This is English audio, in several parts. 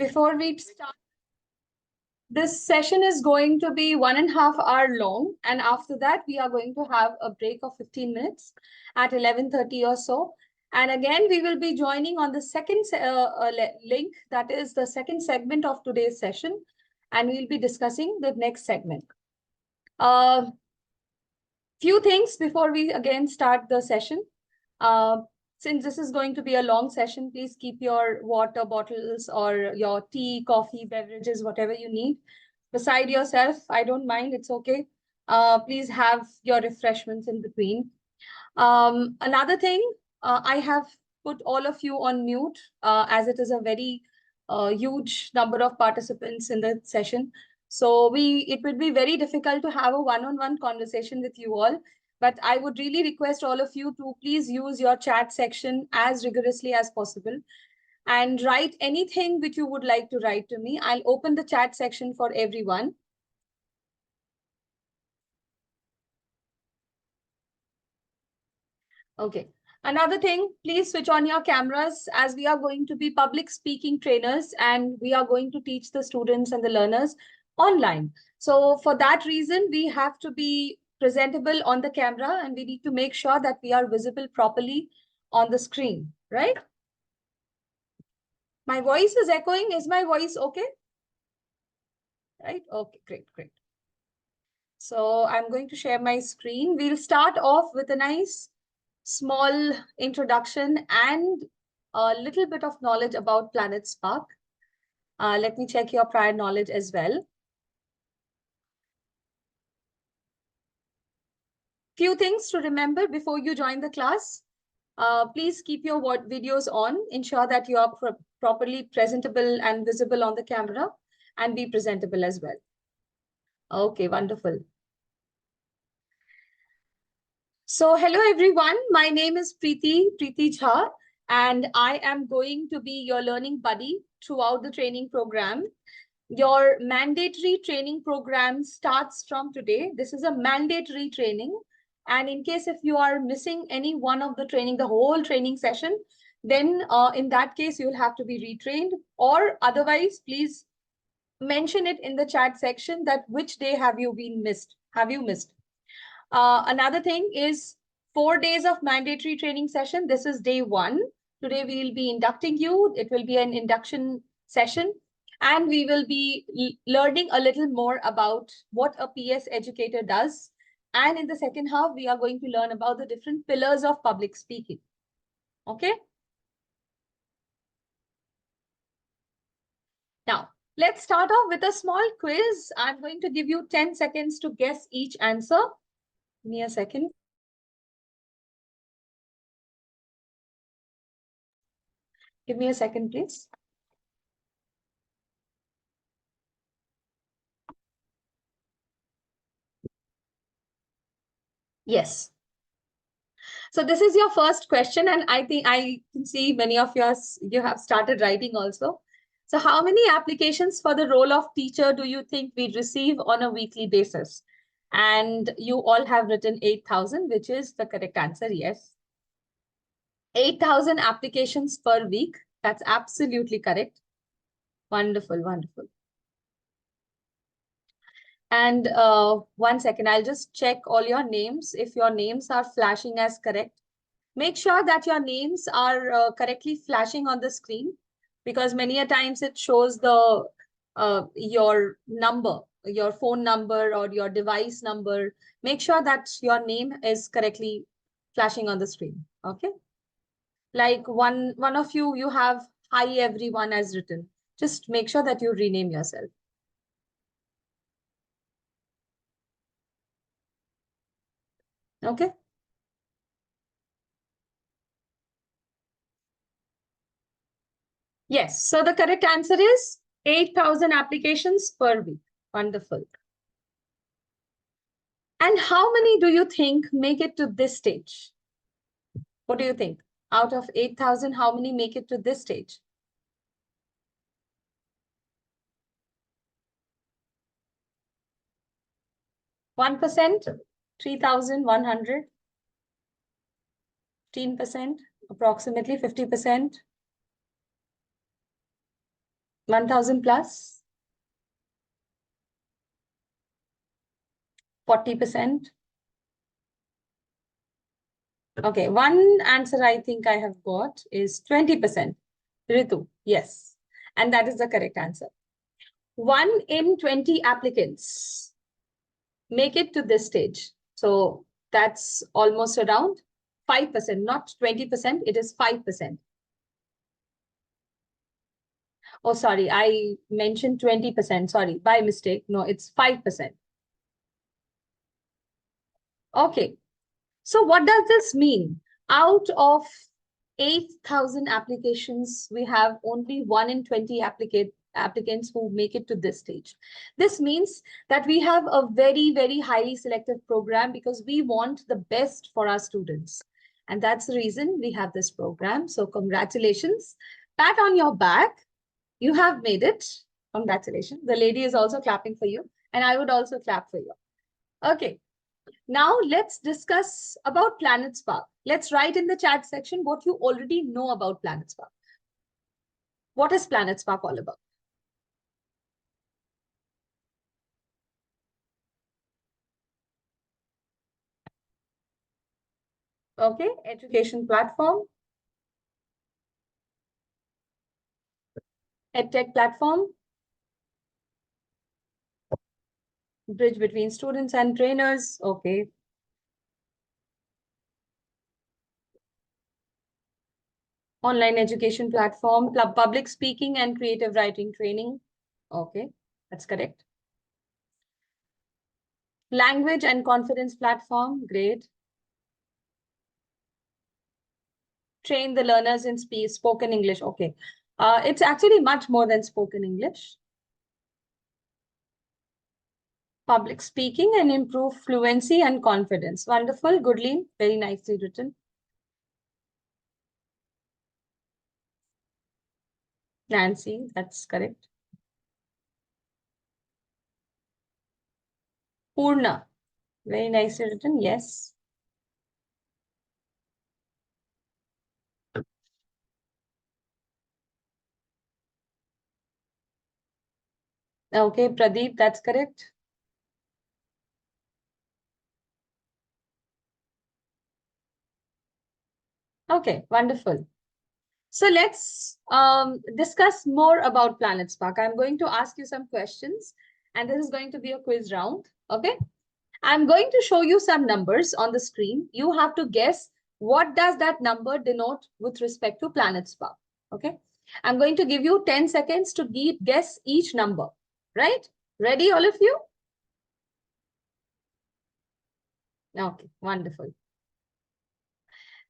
Before we start, this session is going to be 1.5 hours long, and after that, we are going to have a break of 15 minutes at 11:30 or so. And again, we will be joining on the second link, that is the second segment of today's session, and we'll be discussing the next segment. Few things before we again start the session. Since this is going to be a long session, please keep your water bottles or your tea, coffee, beverages, whatever you need beside yourself. I don't mind, it's okay. Please have your refreshments in between. Another thing, I have put all of you on mute as it is a very huge number of participants in the session. So it would be very difficult to have a one-on-one conversation with you all. But I would really request all of you to please use your chat section as rigorously as possible and write anything which you would like to write to me. I'll open the chat section for everyone. Okay. Another thing, please switch on your cameras as we are going to be public speaking trainers and we are going to teach the students and the learners online. So for that reason, we have to be presentable on the camera and we need to make sure that we are visible properly on the screen, right? My voice is echoing. Is my voice okay? Right? Okay, great, great. So I'm going to share my screen. We'll start off with a nice small introduction and a little bit of knowledge about Planet Spark. Let me check your prior knowledge as well. Few things to remember before you join the class. Please keep your videos on. Ensure that you are properly presentable and visible on the camera and be presentable as well. Okay, wonderful. So hello everyone, my name is Preeti Jha, and I am going to be your learning buddy throughout the training program. Your mandatory training program starts from today. This is a mandatory training. And in case if you are missing any one of the training, the whole training session, then in that case, you'll have to be retrained, or otherwise, please mention it in the chat section that which day have you missed. Another thing is 4 days of mandatory training session. This is day 1. Today we will be inducting you. It will be an induction session. And we will be learning a little more about what a PS educator does. And in the second half, we are going to learn about the different pillars of public speaking. Okay? Now, let's start off with a small quiz. I'm going to give you 10 seconds to guess each answer. Give me a second. Give me a second, please. Yes. So this is your first question, and I think I can see many of you have started writing also. So how many applications for the role of teacher do you think we receive on a weekly basis? And you all have written 8,000, which is the correct answer, yes. 8,000 applications per week. That's absolutely correct. Wonderful, wonderful. And 1 second, I'll just check all your names. If your names are flashing as correct, make sure that your names are correctly flashing on the screen, because many a times it shows the your number, your phone number or your device number. Make sure that your name is correctly flashing on the screen. Okay. Like one of you have hi everyone as written. Just make sure that you rename yourself. Okay. Yes. So the correct answer is 8,000 applications per week. Wonderful. And how many do you think make it to this stage? What do you think? Out of 8,000, how many make it to this stage? 1%, 3,100, 15%, approximately 50%. 1,000 plus? 40%? Okay, one answer I think I have got is 20%. Ritu, yes. And that is the correct answer. 1 in 20 applicants make it to this stage. So that's almost around 5%, not 20%, it is 5%. Oh, sorry, I mentioned 20%. Sorry, by mistake. No, it's 5%. Okay. So what does this mean? Out of 8,000 applications, we have only 1 in 20 applicants who make it to this stage. This means that we have a very, very highly selective program because we want the best for our students. And that's the reason we have this program. So congratulations. Pat on your back. You have made it. Congratulations. The lady is also clapping for you. And I would also clap for you. Okay. Now let's discuss about Planet Spark. Let's write in the chat section what you already know about Planet Spark. What is Planet Spark all about? Okay, education platform, EdTech platform, bridge between students and trainers. Okay. Online education platform, public speaking and creative writing training. Okay, that's correct. Language and confidence platform. Great. Train the learners in spoken English. Okay. It's actually much more than spoken English. Public speaking and improve fluency and confidence. Wonderful. Goodly. Very nicely written. Nancy, that's correct. Purna. Very nicely written. Yes. Okay, Pradeep, that's correct. Okay, wonderful. So let's discuss more about Planet Spark. I'm going to ask you some questions, and this is going to be a quiz round. Okay. I'm going to show you some numbers on the screen. You have to guess what does that number denote with respect to Planet Spark. Okay. I'm going to give you 10 seconds to guess each number. Right? Ready, all of you? Okay, wonderful.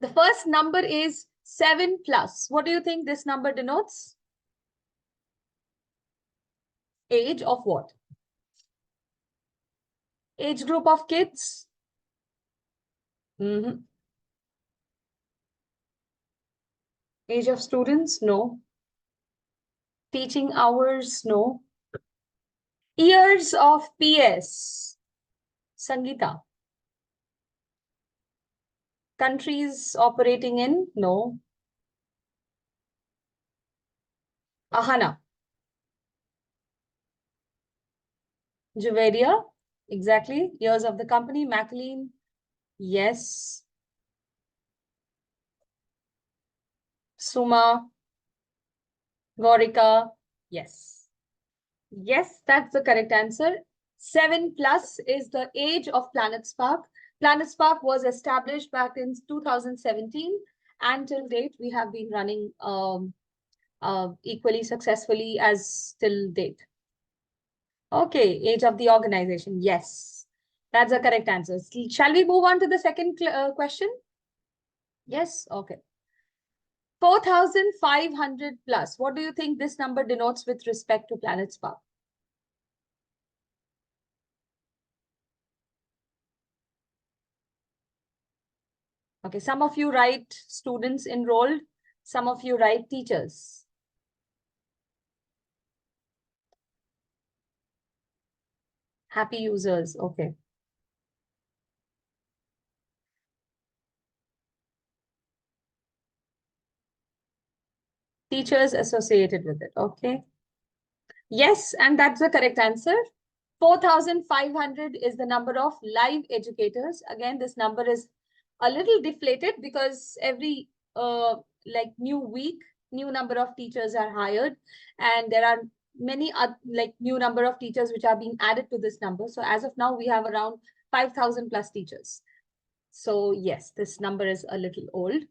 The first number is 7 plus. What do you think this number denotes? Age of what? Age group of kids? Age of students? No. Teaching hours? No. Years of PS? Sangeeta. Countries operating in? No. Ahana. Juveria? Exactly. Years of the company. Maclean? Yes. Suma? Gorika? Yes. Yes, that's the correct answer. 7 plus is the age of Planet Spark. Planet Spark was established back in 2017, and till date, we have been running equally successfully as till date. Okay, age of the organization. Yes, that's the correct answer. Shall we move on to the second question? Yes, okay. 4,500 plus. What do you think this number denotes with respect to Planet Spark? Okay, some of you write students enrolled, some of you write teachers. Happy users, okay. Teachers associated with it, okay. Yes, and that's the correct answer. 4,500 is the number of live educators. Again, this number is a little deflated because every like new week, new number of teachers are hired, and there are many like new number of teachers which are being added to this number. So as of now, we have around 5,000 plus teachers. So yes, this number is a little old.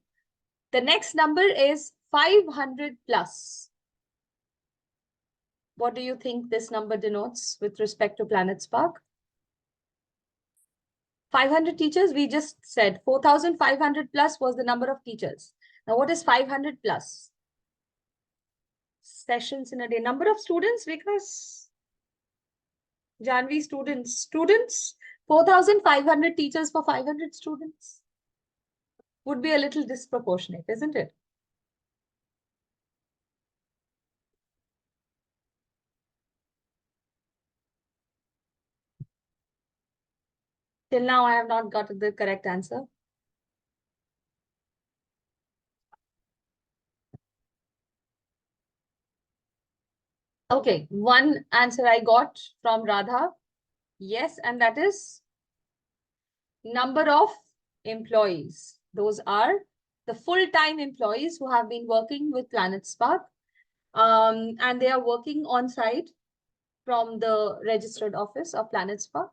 The next number is 500 plus. What do you think this number denotes with respect to Planet Spark? 500 teachers, we just said 4,500 plus was the number of teachers. Now, what is 500 plus? Sessions in a day. Number of students, because Janvi students, 4,500 teachers for 500 students would be a little disproportionate, isn't it? Till now, I have not got the correct answer. Okay, one answer I got from Radha. Yes, and that is number of employees. Those are the full-time employees who have been working with Planet Spark, and they are working on site from the registered office of Planet Spark.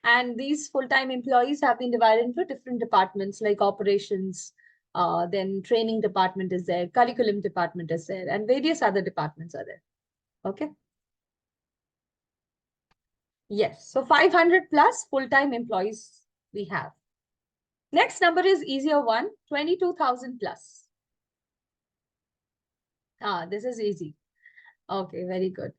And these full-time employees have been divided into different departments like operations, then training department is there, curriculum department is there, and various other departments are there. Okay. Yes. So 500 plus full-time employees we have. Next number is easier one, 22,000 plus. This is easy. Okay, very good.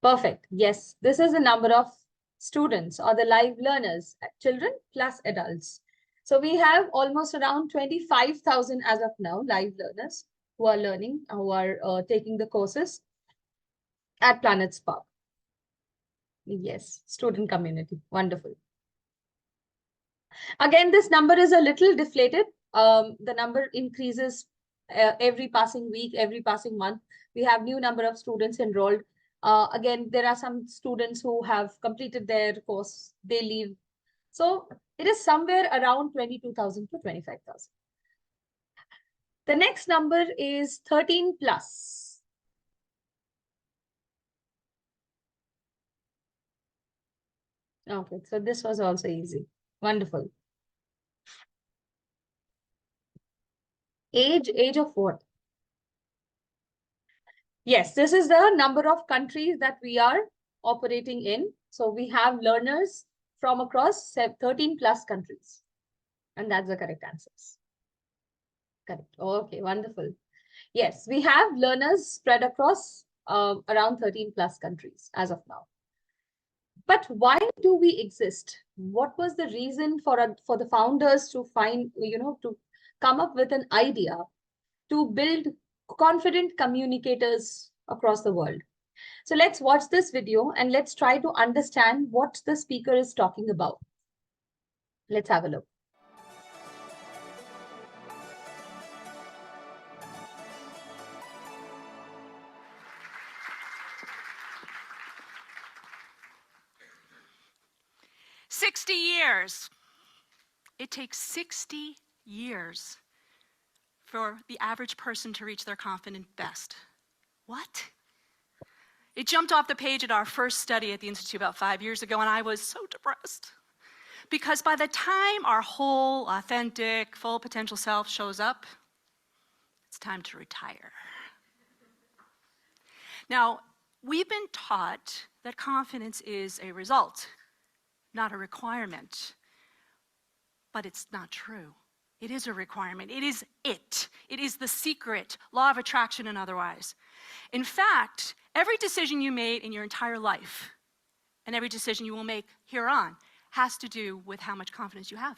Perfect. Yes, this is the number of students or the live learners, children plus adults. So we have almost around 25,000 as of now, live learners who are learning, who are taking the courses at Planet Spark. Yes, student community. Wonderful. Again, this number is a little deflated. The number increases every passing week, every passing month. We have new number of students enrolled. Again, there are some students who have completed their course, they leave. So it is somewhere around 22,000 to 25,000. The next number is 13 plus. Okay, so this was also easy. Wonderful. Age of what? Yes, this is the number of countries that we are operating in. So we have learners from across 13 plus countries. And that's the correct answers. Correct. Okay, wonderful. Yes, we have learners spread across around 13 plus countries as of now. But why do we exist? What was the reason for the founders to find, to come up with an idea to build confident communicators across the world? So let's watch this video and let's try to understand what the speaker is talking about. Let's have a look. Years. It takes 60 years for the average person to reach their confident best. What? It jumped off the page at our first study at the Institute about 5 years ago, and I was so depressed. Because by the time our whole, authentic, full potential self shows up, it's time to retire. Now, we've been taught that confidence is a result, not a requirement. But it's not true. It is a requirement. It is it. It is the secret, law of attraction and otherwise. In fact, every decision you made in your entire life and every decision you will make here on has to do with how much confidence you have.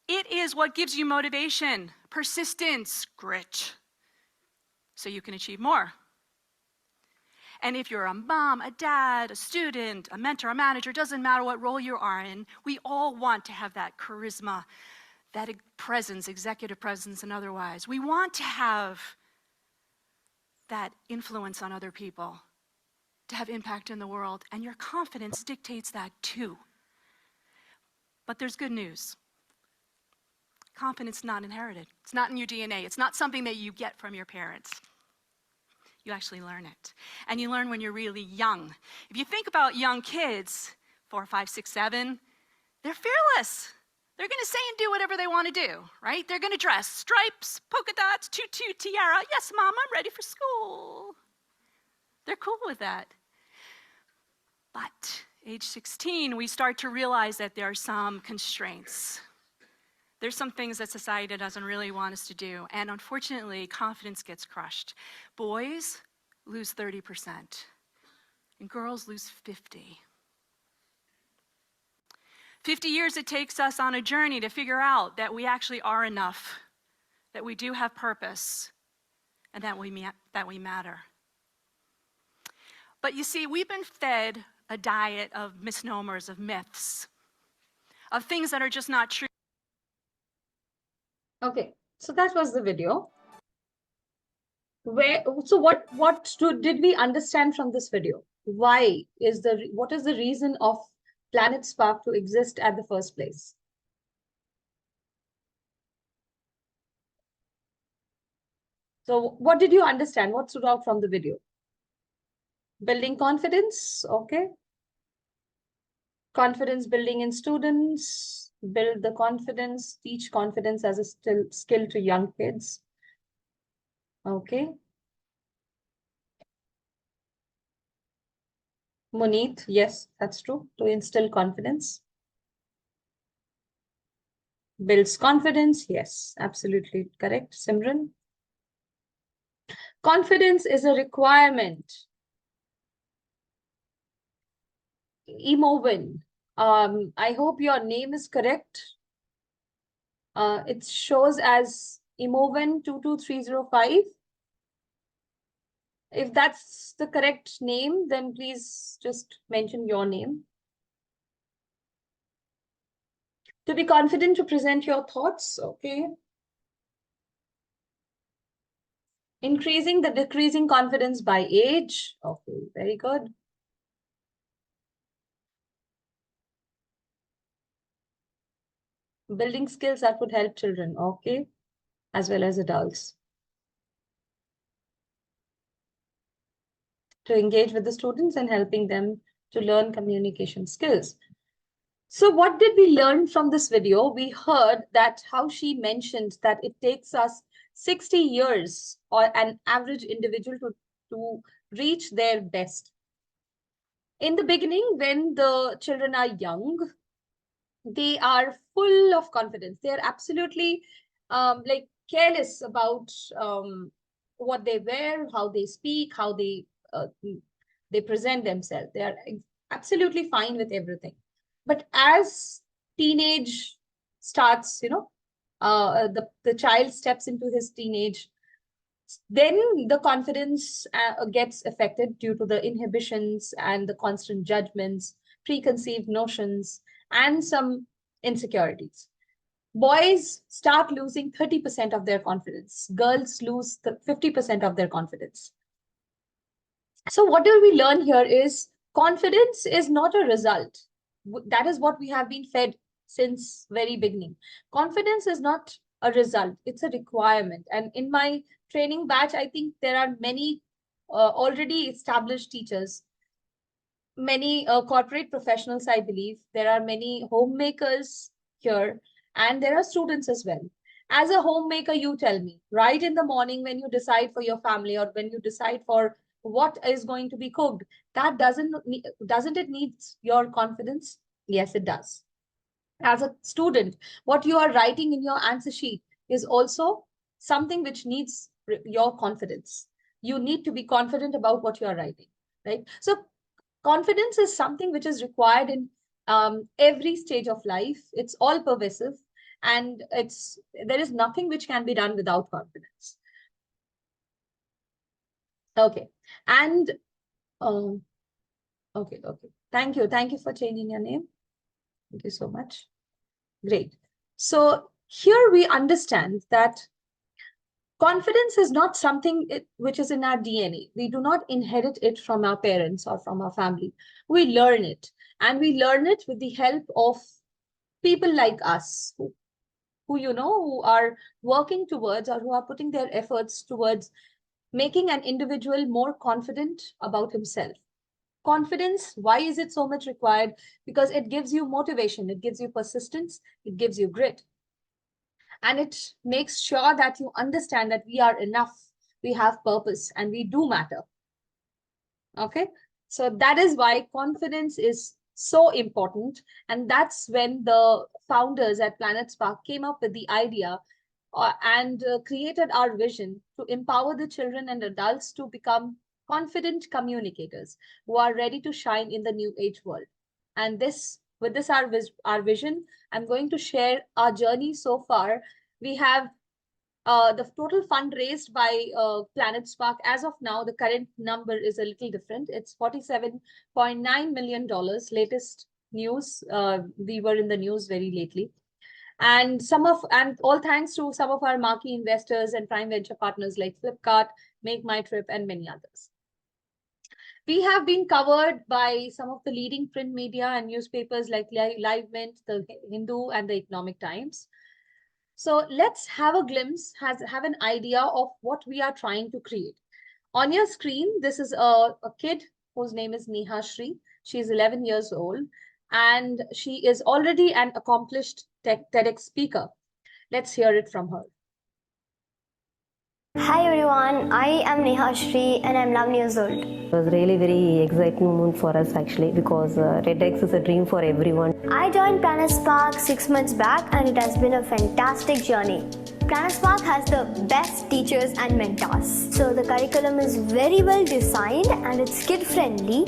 It is what gives you motivation, persistence, grit, so you can achieve more. And if you're a mom, a dad, a student, a mentor, a manager, doesn't matter what role you are in, we all want to have that charisma, that presence, executive presence and otherwise. We want to have that influence on other people, to have impact in the world, and your confidence dictates that too. But there's good news. Confidence is not inherited. It's not in your DNA. It's not something that you get from your parents. You actually learn it. And you learn when you're really young. If you think about young kids, 4, 5, 6, 7, they're fearless. They're going to say and do whatever they want to do, right? They're going to dress stripes, polka dots, tutu, tiara. Yes, Mom, I'm ready for school. They're cool with that. But age 16, we start to realize that there are some constraints. There's some things that society doesn't really want us to do. And unfortunately, confidence gets crushed. Boys lose 30%, and girls lose 50%. 50 years it takes us on a journey to figure out that we actually are enough, that we do have purpose, and that we matter. But you see, we've been fed a diet of misnomers, of myths, of things that are just not true. Okay, so that was the video. What did we understand from this video? What is the reason of Planet Spark to exist at the first place? So what did you understand? What stood out from the video? Building confidence, okay. Confidence building in students, build the confidence, teach confidence as a skill to young kids. Okay. Moneet, yes, that's true. To instill confidence. Builds confidence, yes, absolutely correct. Simran. Confidence is a requirement. Emovin, I hope your name is correct. It shows as Emovin 22305. If that's the correct name, then please just mention your name. To be confident to present your thoughts, okay. Increasing the decreasing confidence by age, okay, very good. Building skills that would help children, okay, as well as adults. To engage with the students and helping them to learn communication skills. So what did we learn from this video? We heard that how she mentioned that it takes us 60 years or an average individual to reach their best. In the beginning, when the children are young, they are full of confidence. They are absolutely like careless about what they wear, how they speak, how they present themselves. They are absolutely fine with everything. But as teenage starts, the child steps into his teenage, then the confidence gets affected due to the inhibitions and the constant judgments, preconceived notions, and some insecurities. Boys start losing 30% of their confidence. Girls lose 50% of their confidence. So what do we learn here is confidence is not a result. That is what we have been fed since very beginning. Confidence is not a result, it's a requirement. And in my training batch, I think there are many already established teachers, many corporate professionals, I believe. There are many homemakers here, and there are students as well. As a homemaker, you tell me, right in the morning when you decide for your family or when you decide for what is going to be cooked, that doesn't it need your confidence? Yes, it does. As a student, what you are writing in your answer sheet is also something which needs your confidence. You need to be confident about what you are writing, right? So confidence is something which is required in every stage of life. It's all pervasive, and there is nothing which can be done without confidence. Okay, and okay. Thank you for changing your name. Thank you so much. Great. So here we understand that Confidence is not something which is in our DNA. We do not inherit it from our parents or from our family. We learn it, and we learn it with the help of people like us who are working towards, or who are putting their efforts towards making an individual more confident about himself. Confidence, why is it so much required? Because it gives you motivation, it gives you persistence, it gives you grit, and it makes sure that you understand that we are enough, we have purpose, and we do matter. Okay, so that is why confidence is so important. And that's when the founders at Planet Spark came up with the idea and created our vision to empower the children and adults to become confident communicators who are ready to shine in the new age world. And with this our vision, I'm going to share our journey so far. We have the total fund raised by Planet Spark. As of now, the current number is a little different. It's $47.9 million. Latest news. We were in the news very lately. And all thanks to some of our marquee investors and prime venture partners like Flipkart, Make My Trip, and many others. We have been covered by some of the leading print media and newspapers like Live Mint, The Hindu, and The Economic Times. So let's have a glimpse, have an idea of what we are trying to create. On your screen, this is a kid whose name is Neha Shri. She is 11 years old, and she is already an accomplished TEDx speaker. Let's hear it from her. Hi everyone, I am Neha Shri and I'm 11 years old. It was really very exciting moment for us actually, because TEDx is a dream for everyone. I joined Planet Spark 6 months back and it has been a fantastic journey. Planet Spark has the best teachers and mentors. So the curriculum is very well designed and it's kid friendly.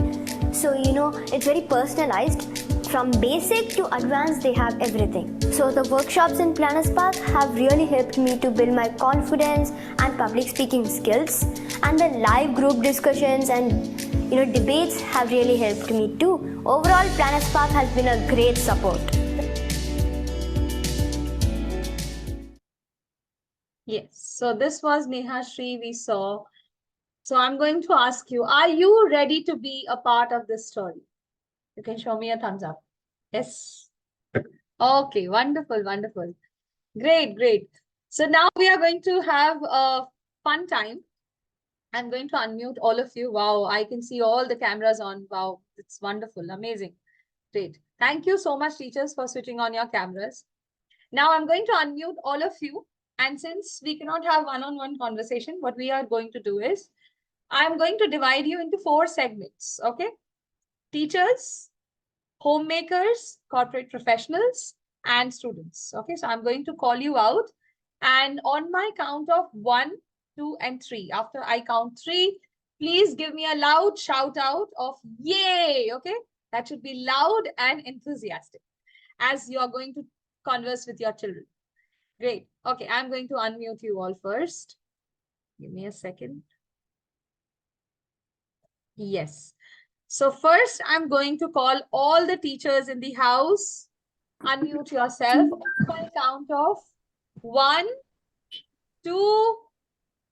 So it's very personalized. From basic to advanced, they have everything. So the workshops in Planet Spark have really helped me to build my confidence and public speaking skills. And the live group discussions and debates have really helped me too. Overall, Planet Spark has been a great support. Yes, so this was Neha Shri we saw. So I'm going to ask you, are you ready to be a part of this story? You can show me a thumbs up. Yes. Okay, wonderful, wonderful. Great, great. So now we are going to have a fun time. I'm going to unmute all of you. Wow, I can see all the cameras on. Wow, it's wonderful, amazing. Great. Thank you so much, teachers, for switching on your cameras. Now I'm going to unmute all of you. And since we cannot have one-on-one conversation, what we are going to do is, I'm going to divide you into 4 segments, okay? Teachers, homemakers, corporate professionals, and students. Okay, so I'm going to call you out. And on my count of 1, 2, and 3, after I count 3, please give me a loud shout out of yay. Okay, that should be loud and enthusiastic as you are going to converse with your children. Great. Okay, I'm going to unmute you all first. Give me a second. Yes. So first, I'm going to call all the teachers in the house. Unmute yourself on my count of 1, 2,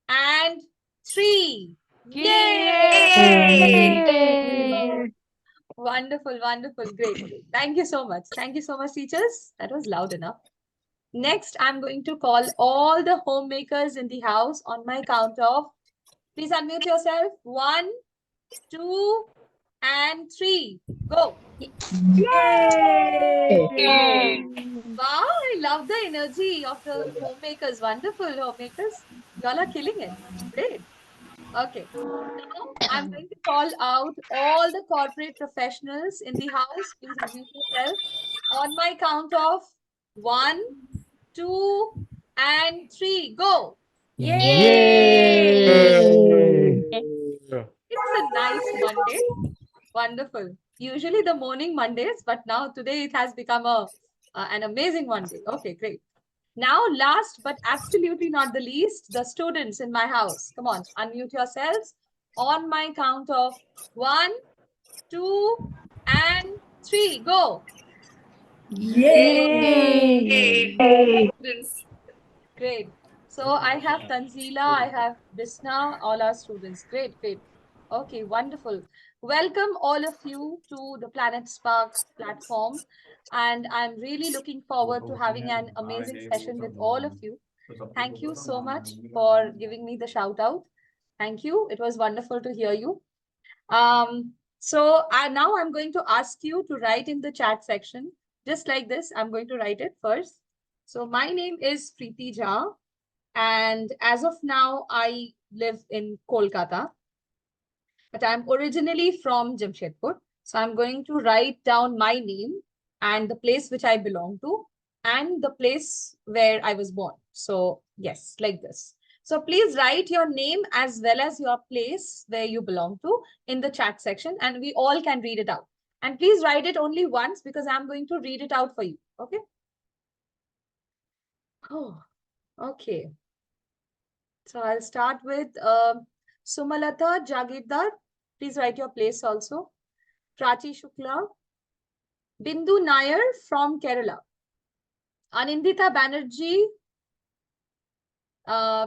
and 3. Yay! Yay! Wonderful, wonderful. Great. Thank you so much. Thank you so much, teachers. That was loud enough. Next, I'm going to call all the homemakers in the house on my count of, please unmute yourself. 1, 2, and 3. Go. Yay! Yay! Wow, I love the energy of the homemakers. Wonderful homemakers. Y'all are killing it. Great. Okay. Now I'm going to call out all the corporate professionals in the house. Please unmute yourself. On my count of 1, 2, and 3. Go. Yay! It's a nice Monday. Wonderful. Usually the morning Mondays, but now today it has become an amazing Monday. Okay, great. Now, last but absolutely not the least, the students in my house. Come on, unmute yourselves. On my count of 1, 2, and 3. Go. Yay! Great. So I have Tanzila, I have Bisna, all our students. Great, great. Okay, wonderful. Welcome all of you to the Planet Spark platform. And I'm really looking forward to having an amazing session with all of you. Thank you so much for giving me the shout out. Thank you. It was wonderful to hear you. Now I'm going to ask you to write in the chat section, just like this. I'm going to write it first. So my name is Preeti Jha. And as of now, I live in Kolkata, but I'm originally from Jamshedpur. So I'm going to write down my name and the place which I belong to and the place where I was born. So yes, like this. So please write your name as well as your place where you belong to in the chat section, and we all can read it out. And please write it only once because I'm going to read it out for you. Okay. Oh, okay. So I'll start with Sumalata Jagirdar. Please write your place also. Prachi Shukla. Bindu Nair from Kerala. Anindita Banerjee.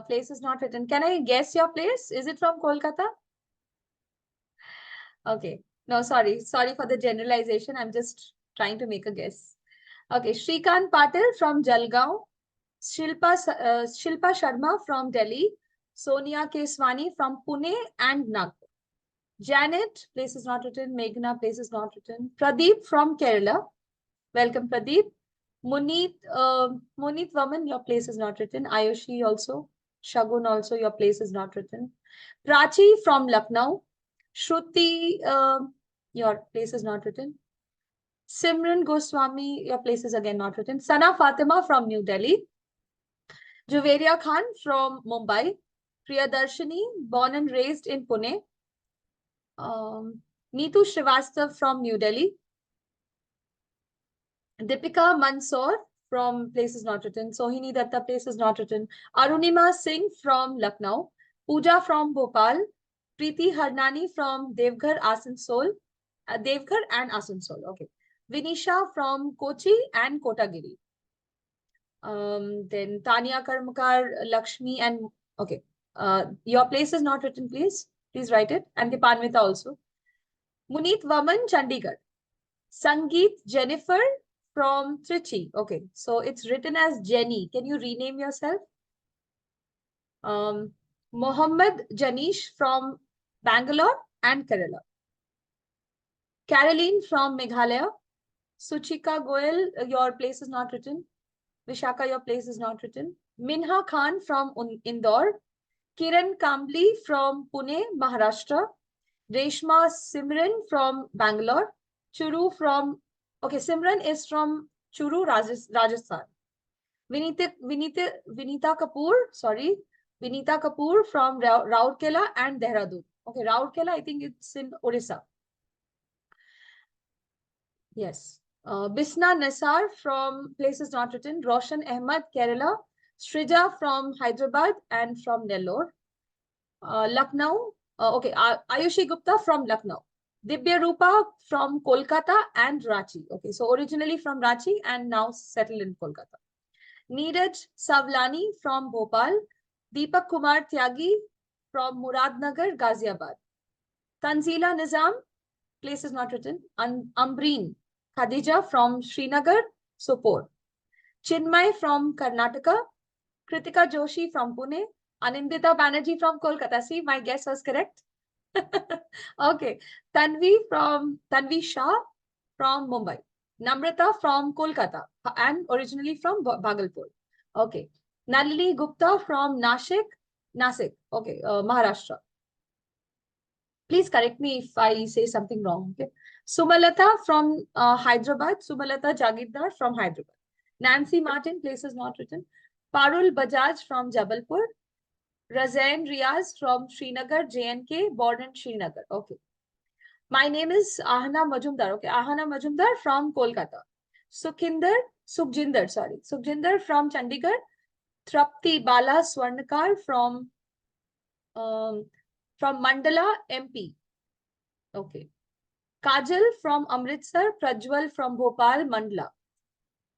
Place is not written. Can I guess your place? Is it from Kolkata? Okay. No, sorry. Sorry for the generalization. I'm just trying to make a guess. Okay. Shrikant Patil from Jalgaon. Shilpa Sharma from Delhi. Sonia Keswani from Pune and Nagpur. Janet, place is not written. Meghna, place is not written. Pradeep from Kerala. Welcome, Pradeep. Munit Vaman, your place is not written. Ayushi also. Shagun also, your place is not written. Prachi from Lucknow. Shruti, your place is not written. Simran Goswami, your place is again not written. Sana Fatima from New Delhi. Juveria Khan from Mumbai. Priyadarshini, born and raised in Pune. Neetu Srivastav from New Delhi. Deepika Mansoor from place is not written. Sohini Datta, place is not written. Arunima Singh from Lucknow. Pooja from Bhopal. Preeti Harnani from Devghar, Asansol. Devghar and Asansol. Okay. Vinisha from Kochi and Kotagiri. Then Tanya Karmakar, Lakshmi and okay. Your place is not written, please. Please write it. And Dipanvita also. Munit Vaman, Chandigarh. Sangeet Jennifer from Trichy. Okay, so it's written as Jenny. Can you rename yourself? Mohammed Janish from Bangalore and Kerala. Caroline from Meghalaya. Suchika Goel, your place is not written. Vishaka, your place is not written. Minha Khan from Indore. Kiran Kambli from Pune, Maharashtra. Reshma Simran from Bangalore. Churu from, okay, Simran is from Churu, Rajasthan. Vinita Kapoor, sorry. Vinita Kapoor from Rourkela and Dehradun. Okay, Rourkela, I think it's in Odisha. Yes. Bisna Nisar from places not written. Roshan Ahmad, Kerala. Shrija from Hyderabad and from Nellore. Lucknow. Okay, Ayushi Gupta from Lucknow. Dibya Rupa from Kolkata and Ranchi. Okay, so originally from Ranchi and now settled in Kolkata. Neeraj Savlani from Bhopal. Deepak Kumar Tyagi from Muradnagar, Ghaziabad. Tanzila Nizam, place is not written. Ambreen Khadija from Srinagar, Sopore. Chinmay from Karnataka. Kritika Joshi from Pune. Anindita Banerjee from Kolkata. See, my guess was correct. Okay. Tanvi Shah from Mumbai. Namrata from Kolkata and originally from Bhagalpur. Okay. Nalini Gupta from Nasik. Okay. Maharashtra. Please correct me if I say something wrong. Okay. Sumalata from Hyderabad. Sumalata Jagirdar from Hyderabad. Nancy Martin, place is not written. Parul Bajaj from Jabalpur. Razain Riaz from Srinagar, JNK, born in Srinagar. Okay. My name is Ahana Majumdar. Okay. Ahana Majumdar from Kolkata. Sukhjinder from Chandigarh. Trapti Bala Swarnakar from Mandala, MP. Okay. Kajal from Amritsar. Prajwal from Bhopal, Mandla.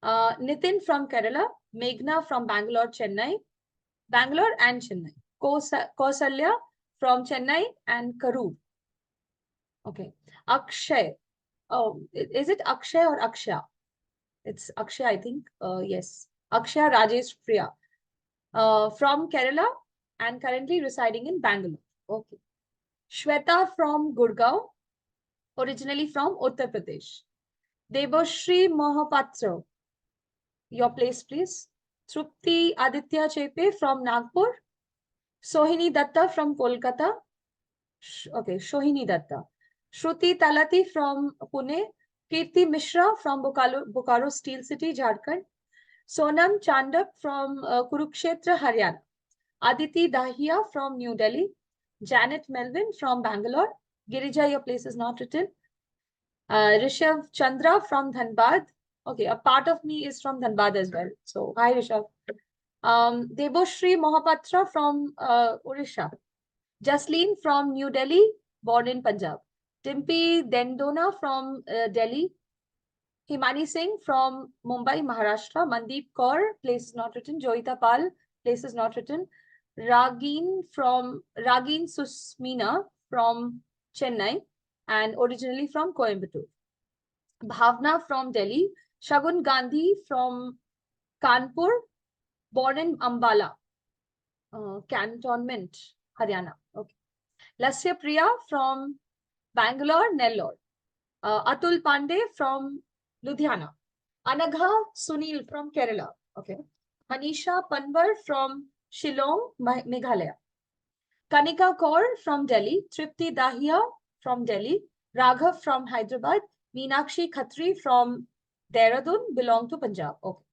Nitin from Kerala. Meghna from Bangalore, Chennai. Bangalore and Chennai. Kausalya from Chennai and Karur. Okay. Akshay. Oh, is it Akshay or Aksha? It's Akshay, I think. Yes. Akshay Rajesh Priya. From Kerala and currently residing in Bangalore. Okay. Shweta from Gurgaon, originally from Uttar Pradesh. Deboshri Mohapatra. Your place, please. Trupti Aditya Chepe from Nagpur. Sohini Datta from Kolkata. Okay, Sohini Datta. Shruti Talati from Pune. Kirti Mishra from Bokaro Steel City, Jharkhand. Sonam Chandak from Kurukshetra, Haryana. Aditi Dahiya from New Delhi. Janet Melvin from Bangalore. Girija, your place is not written. Rishabh Chandra from Dhanbad. Okay, a part of me is from Dhanbad as well. So, hi Rishabh. Deboshri Mohapatra from Odisha. Jasleen from New Delhi, born in Punjab. Timpi Dendona from Delhi. Himani Singh from Mumbai, Maharashtra. Mandeep Kaur, place is not written. Joita Pal, place is not written. Ragin Susmina from Chennai and originally from Coimbatore. Bhavna from Delhi. Shagun Gandhi from Kanpur, born in Ambala, Cantonment, Haryana. Okay. Lasya Priya from Bangalore, Nellore. Atul Pandey from Ludhiana. Anagha Sunil from Kerala. Okay. Manisha Panwar from Shillong, Meghalaya. Kanika Kaur from Delhi. Tripti Dahiya from Delhi. Raghav from Hyderabad. Meenakshi Khatri from Dehradun, belong to Punjab. Okay.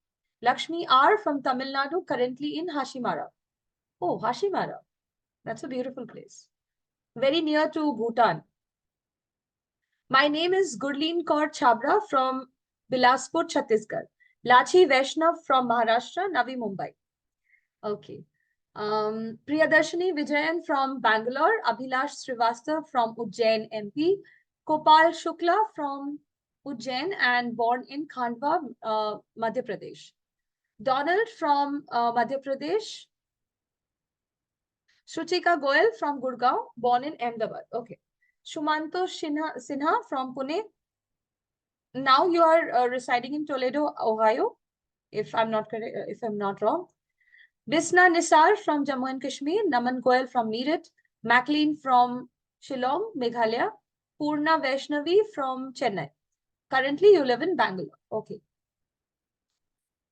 Lakshmi R from Tamil Nadu, currently in Hashimara. Oh, Hashimara. That's a beautiful place. Very near to Bhutan. My name is Gurleen Kaur Chabra from Bilaspur, Chhattisgarh. Lachi Vaishnav from Maharashtra, Navi Mumbai. Okay. Priyadarshini Vijayan from Bangalore. Abhilash Srivastav from Ujjain, MP. Kopal Shukla from Ujjain and born in Khandwa, Madhya Pradesh. Donald from Madhya Pradesh. Shrutika Goyal from Gurgaon, born in Ahmedabad. Okay. Shumanto Sinha from Pune. Now you are residing in Toledo, Ohio, if I'm not correct, if I'm not wrong. Bisna Nisar from Jammu and Kashmir. Naman Goyal from Meerut. Maclean from Shillong, Meghalaya. Purna Vaishnavi from Chennai. Currently, you live in Bangalore. Okay.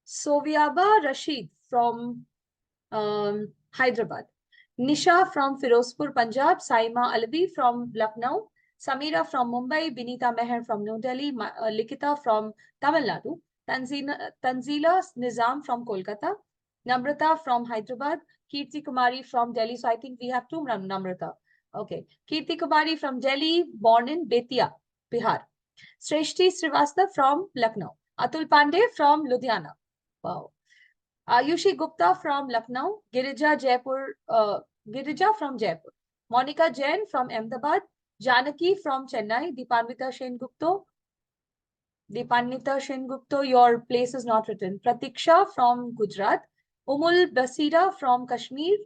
Soviaba Rashid from Hyderabad. Nisha from Firozpur, Punjab. Saima Alvi from Lucknow. Samira from Mumbai. Binita Meher from New Delhi. Likita from Tamil Nadu. Tanzila Nizam from Kolkata. Namrata from Hyderabad. Kirti Kumari from Delhi. So I think we have two Namrata. Okay. Kirti Kumari from Delhi, born in Betia, Bihar. Sreshti Srivastava from Lucknow. Atul Pandey from Ludhiana. Wow. Ayushi Gupta from Lucknow. Girija from Jaipur. Monica Jain from Ahmedabad. Janaki from Chennai. Dipanvita Sengupto, your place is not written. Pratiksha from Gujarat. Umul Basira from Kashmir,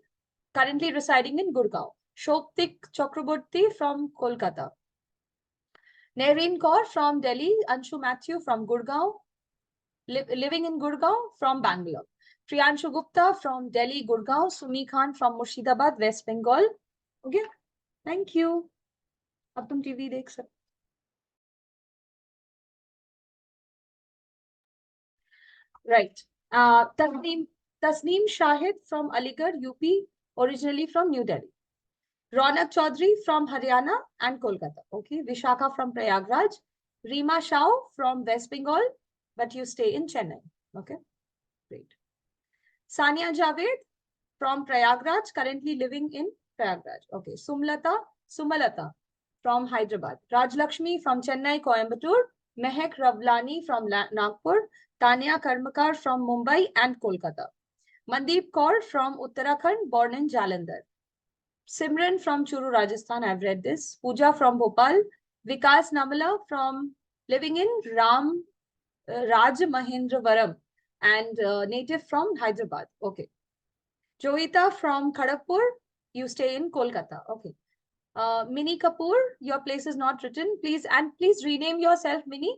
currently residing in Gurgaon. Shoptik Chakraborty from Kolkata. Nereen Kaur from Delhi. Anshu Matthew from Gurgaon, living in Gurgaon from Bangalore. Priyanshu Gupta from Delhi, Gurgaon. Sumi Khan from Murshidabad, West Bengal. Okay, thank you. Ab tum TV dekh sakte. Right. Tasneem Shahid from Aligarh, UP, originally from New Delhi. Ronak Chaudhary from Haryana and Kolkata. Okay. Vishakha from Prayagraj. Reema Shah from West Bengal, but you stay in Chennai. Okay. Great. Sania Javed from Prayagraj, currently living in Prayagraj. Okay. Sumalata from Hyderabad. Rajlakshmi from Chennai, Coimbatore. Mehak Ravlani from Nagpur. Tanya Karmakar from Mumbai and Kolkata. Mandeep Kaur from Uttarakhand, born in Jalandhar. Simran from Churu, Rajasthan, I've read this. Pooja from Bhopal. Vikas Namala from living in Raj Mahendravaram and native from Hyderabad. Okay. Johita from Kharagpur, you stay in Kolkata. Okay. Mini Kapoor, your place is not written. Please rename yourself Mini.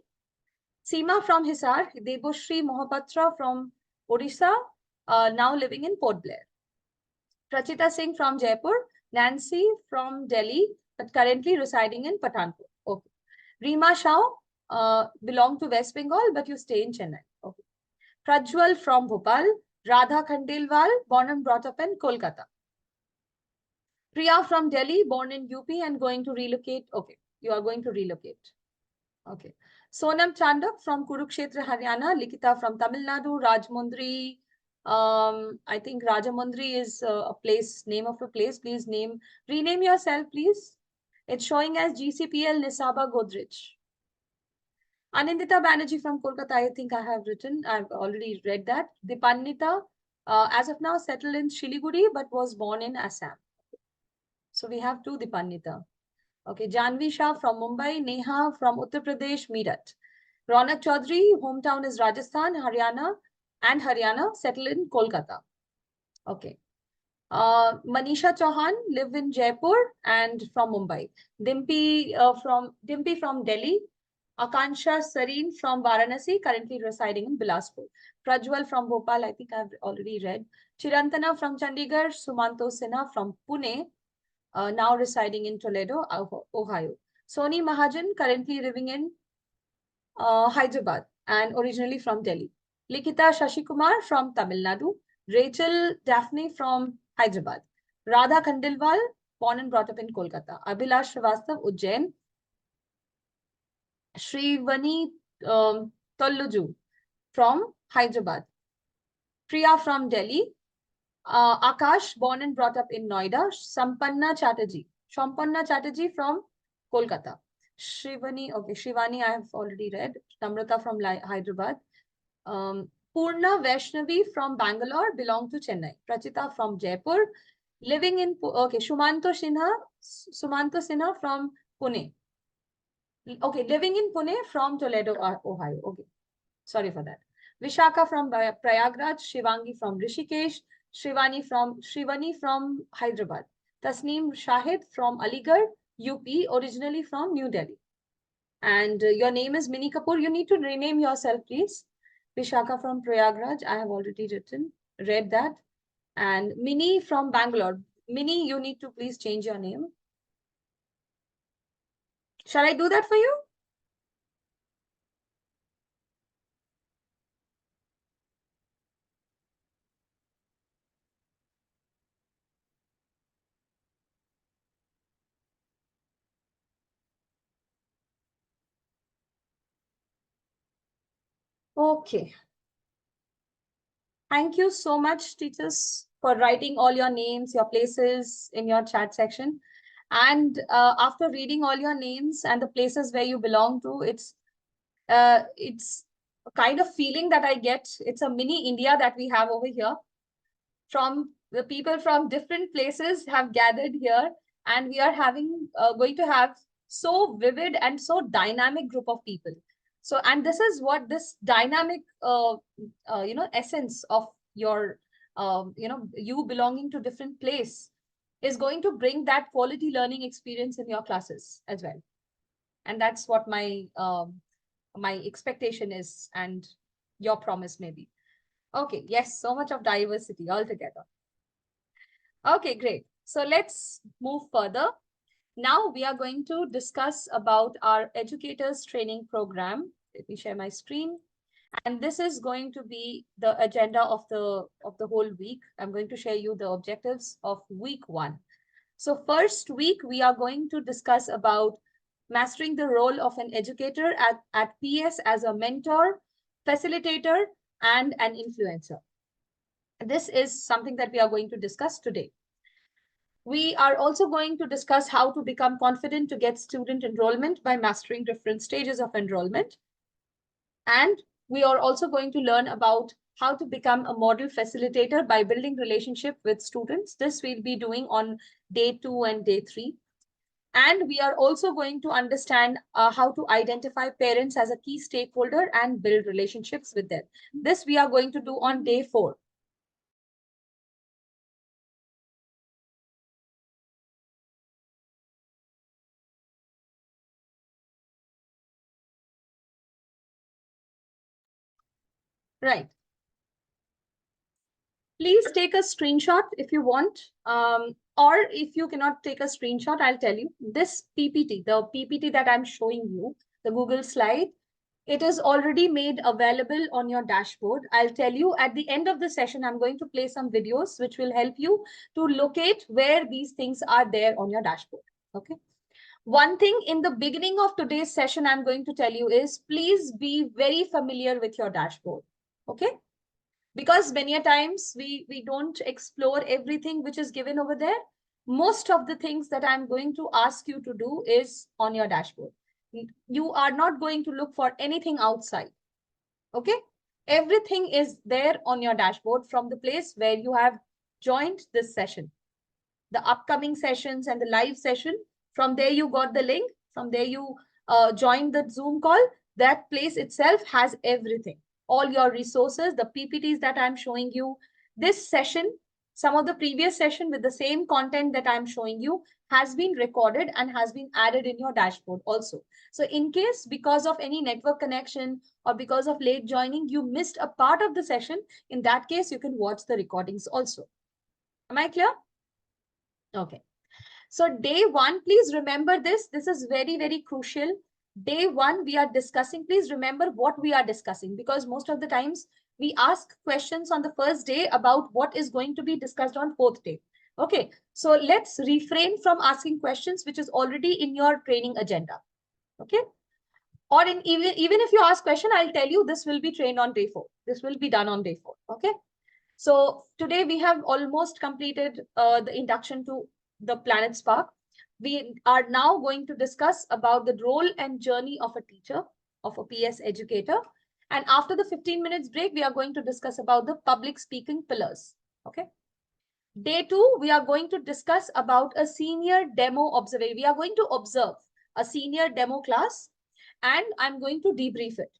Seema from Hisar, Deboshri Mohapatra from Odisha, now living in Port Blair. Prachita Singh from Jaipur, Nancy from Delhi, but currently residing in Pathankot. Okay. Reema Shah, belong to West Bengal, but you stay in Chennai. Okay. Prajwal from Bhopal, Radha Khandelwal, born and brought up in Kolkata. Priya from Delhi, born in UP and going to relocate. Okay, you are going to relocate. Okay. Sonam Chandak from Kurukshetra, Haryana. Likita from Tamil Nadu. Rajmundri. I think Rajamundri is a place, name of a place. Please rename yourself, please. It's showing as GCPL Nisaba Godrej. Anindita Banerjee from Kolkata, I think I have written. I've already read that. Dipannita, as of now, settled in Shiliguri, but was born in Assam. So we have two Dipannita. Okay, Janvi Shah from Mumbai, Neha from Uttar Pradesh, Meerut. Ronak Chaudhary, hometown is Rajasthan, Haryana, settled in Kolkata. Okay. Manisha Chauhan, live in Jaipur and from Mumbai. Dimpy from Delhi. Akansha Sareen from Varanasi, currently residing in Bilaspur. Prajwal from Bhopal, I think I've already read. Chirantana from Chandigarh. Sumanto Sinha from Pune, now residing in Toledo, Ohio. Soni Mahajan, currently living in Hyderabad and originally from Delhi. Likita Shashikumar from Tamil Nadu. Rachel Daphne from Hyderabad. Radha Khandelwal, born and brought up in Kolkata. Abhilash Srivastav, Ujjain. Shrivani Tolluju from Hyderabad. Priya from Delhi. Akash, born and brought up in Noida. Sampanna Chatterjee from Kolkata. Shivani I have already read. Namrata from Hyderabad. Purna Vaishnavi from Bangalore, belong to Chennai. Prachita from Jaipur, living in, Sumanto Sinha from Pune. Okay, living in Pune from Toledo, Ohio. Okay, sorry for that. Vishaka from Prayagraj, Shivangi from Rishikesh, Shivani from Hyderabad. Tasneem Shahid from Aligarh, UP, originally from New Delhi. And your name is Mini Kapoor. You need to rename yourself, please. Vishaka from Prayagraj, I have already read that. And Mini from Bangalore. Mini, you need to please change your name. Shall I do that for you? Okay. Thank you so much, teachers, for writing all your names, your places in your chat section. And after reading all your names and the places where you belong to, it's a kind of feeling that I get. It's a mini India that we have over here. From the people from different places have gathered here, and we are going to have so vivid and so dynamic group of people. So, and this is what this dynamic, essence of your, you belonging to different place is going to bring that quality learning experience in your classes as well. And that's what my expectation is, and your promise may be. Okay, yes, so much of diversity altogether. Okay, great. So let's move further. Now we are going to discuss about our educators training program. Let me share my screen. And this is going to be the agenda of the whole week. I'm going to share you the objectives of week 1. So first week, we are going to discuss about mastering the role of an educator at PS as a mentor, facilitator, and an influencer. This is something that we are going to discuss today. We are also going to discuss how to become confident to get student enrollment by mastering different stages of enrollment. And we are also going to learn about how to become a model facilitator by building relationship with students. This we'll be doing on day 2 and day 3. And we are also going to understand how to identify parents as a key stakeholder and build relationships with them. This we are going to do on day 4. Right. Please take a screenshot if you want, or if you cannot take a screenshot, I'll tell you. This PPT, the PPT that I'm showing you, the Google slide, it is already made available on your dashboard. I'll tell you at the end of the session, I'm going to play some videos which will help you to locate where these things are there on your dashboard. Okay. One thing in the beginning of today's session, I'm going to tell you is please be very familiar with your dashboard. Okay. Because many a times we don't explore everything which is given over there. Most of the things that I'm going to ask you to do is on your dashboard. You are not going to look for anything outside. Okay. Everything is there on your dashboard from the place where you have joined this session. The upcoming sessions and the live session, from there you got the link, from there you joined the Zoom call. That place itself has everything. All your resources, the PPTs that I'm showing you, this session, some of the previous session with the same content that I'm showing you has been recorded and has been added in your dashboard also. So in case because of any network connection or because of late joining, you missed a part of the session, in that case, you can watch the recordings also. Am I clear? Okay. So day one, please remember this. This is very, very crucial. Day one, we are discussing. Please remember what we are discussing, because most of the times we ask questions on the first day about what is going to be discussed on fourth day. Okay, so let's refrain from asking questions which is already in your training agenda. Okay, or even if you ask question, I'll tell you this will be trained on day 4. This will be done on day 4. Okay, so today we have almost completed the induction to the Planet Spark. We are now going to discuss about the role and journey of a teacher, of a PS educator. And after the 15 minutes break, we are going to discuss about the public speaking pillars. Okay. Day 2, we are going to discuss about a senior demo observation. We are going to observe a senior demo class, and I'm going to debrief it,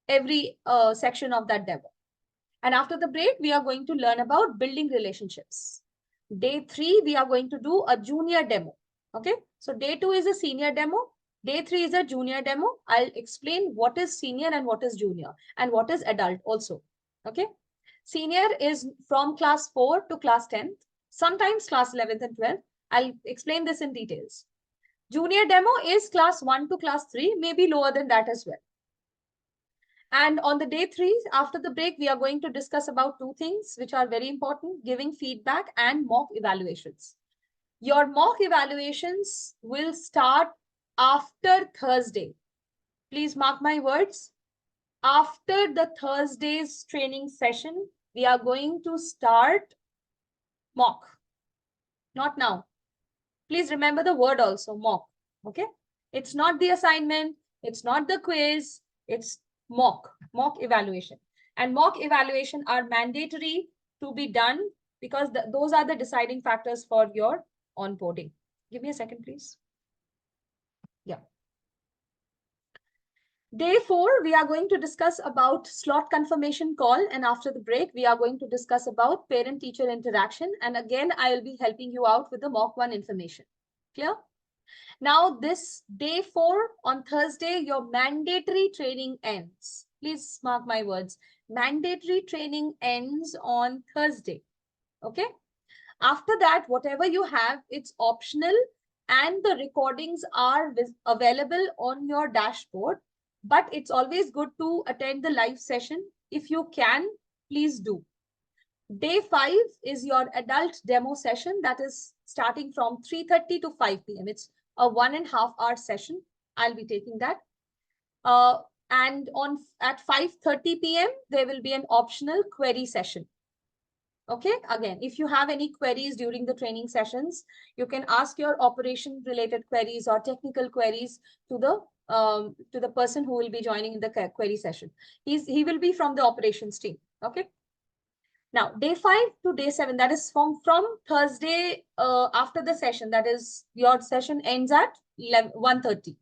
every section of that demo. And after the break, we are going to learn about building relationships. Day 3, we are going to do a junior demo. Okay, so day 2 is a senior demo. Day 3 is a junior demo. I'll explain what is senior and what is junior and what is adult also. Okay, senior is from class 4 to class 10th, sometimes class 11th and 12th. I'll explain this in details. Junior demo is class 1 to class 3, maybe lower than that as well. And on the day 3, after the break, we are going to discuss about 2 things which are very important: giving feedback and mock evaluations. Your mock evaluations will start after Thursday. Please mark my words. After the Thursday's training session, we are going to start mock. Not now. Please remember the word also, mock. Okay? It's not the assignment. It's not the quiz. It's mock evaluation. And mock evaluation are mandatory to be done because those are the deciding factors for your onboarding. Give me a second, please. Yeah. Day 4, we are going to discuss about slot confirmation call. And after the break, we are going to discuss about parent-teacher interaction. And again, I will be helping you out with the mock 1 information. Clear? Now, this day 4 on Thursday, your mandatory training ends. Please mark my words. Mandatory training ends on Thursday. Okay? After that, whatever you have, it's optional and the recordings are available on your dashboard. But it's always good to attend the live session. If you can, please do. Day 5 is your adult demo session that is starting from 3:30 to 5 p.m. It's a 1.5 hour session. I'll be taking that. And at 5:30 p.m., there will be an optional query session. Okay, again, if you have any queries during the training sessions, you can ask your operation related queries or technical queries to the person who will be joining in the query session. He will be from the operations team. Okay. Now, day 5 to day 7, that is from Thursday after the session, that is your session ends at 1:30.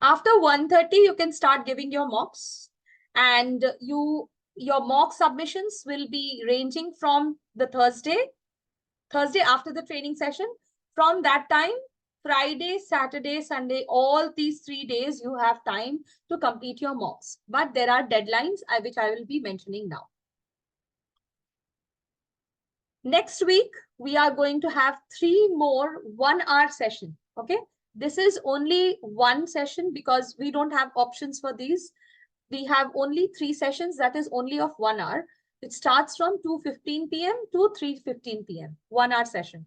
After 1:30, you can start giving your mocks, and your mock submissions will be ranging from the Thursday after the training session. From that time, Friday, Saturday, Sunday, all these 3 days, you have time to complete your mocks. But there are deadlines which I will be mentioning now. Next week, we are going to have 3 more 1-hour sessions. Okay. This is only one session because we don't have options for these. We have only 3 sessions that is only of 1 hour. It starts from 2:15 p.m. to 3:15 p.m. 1-hour session.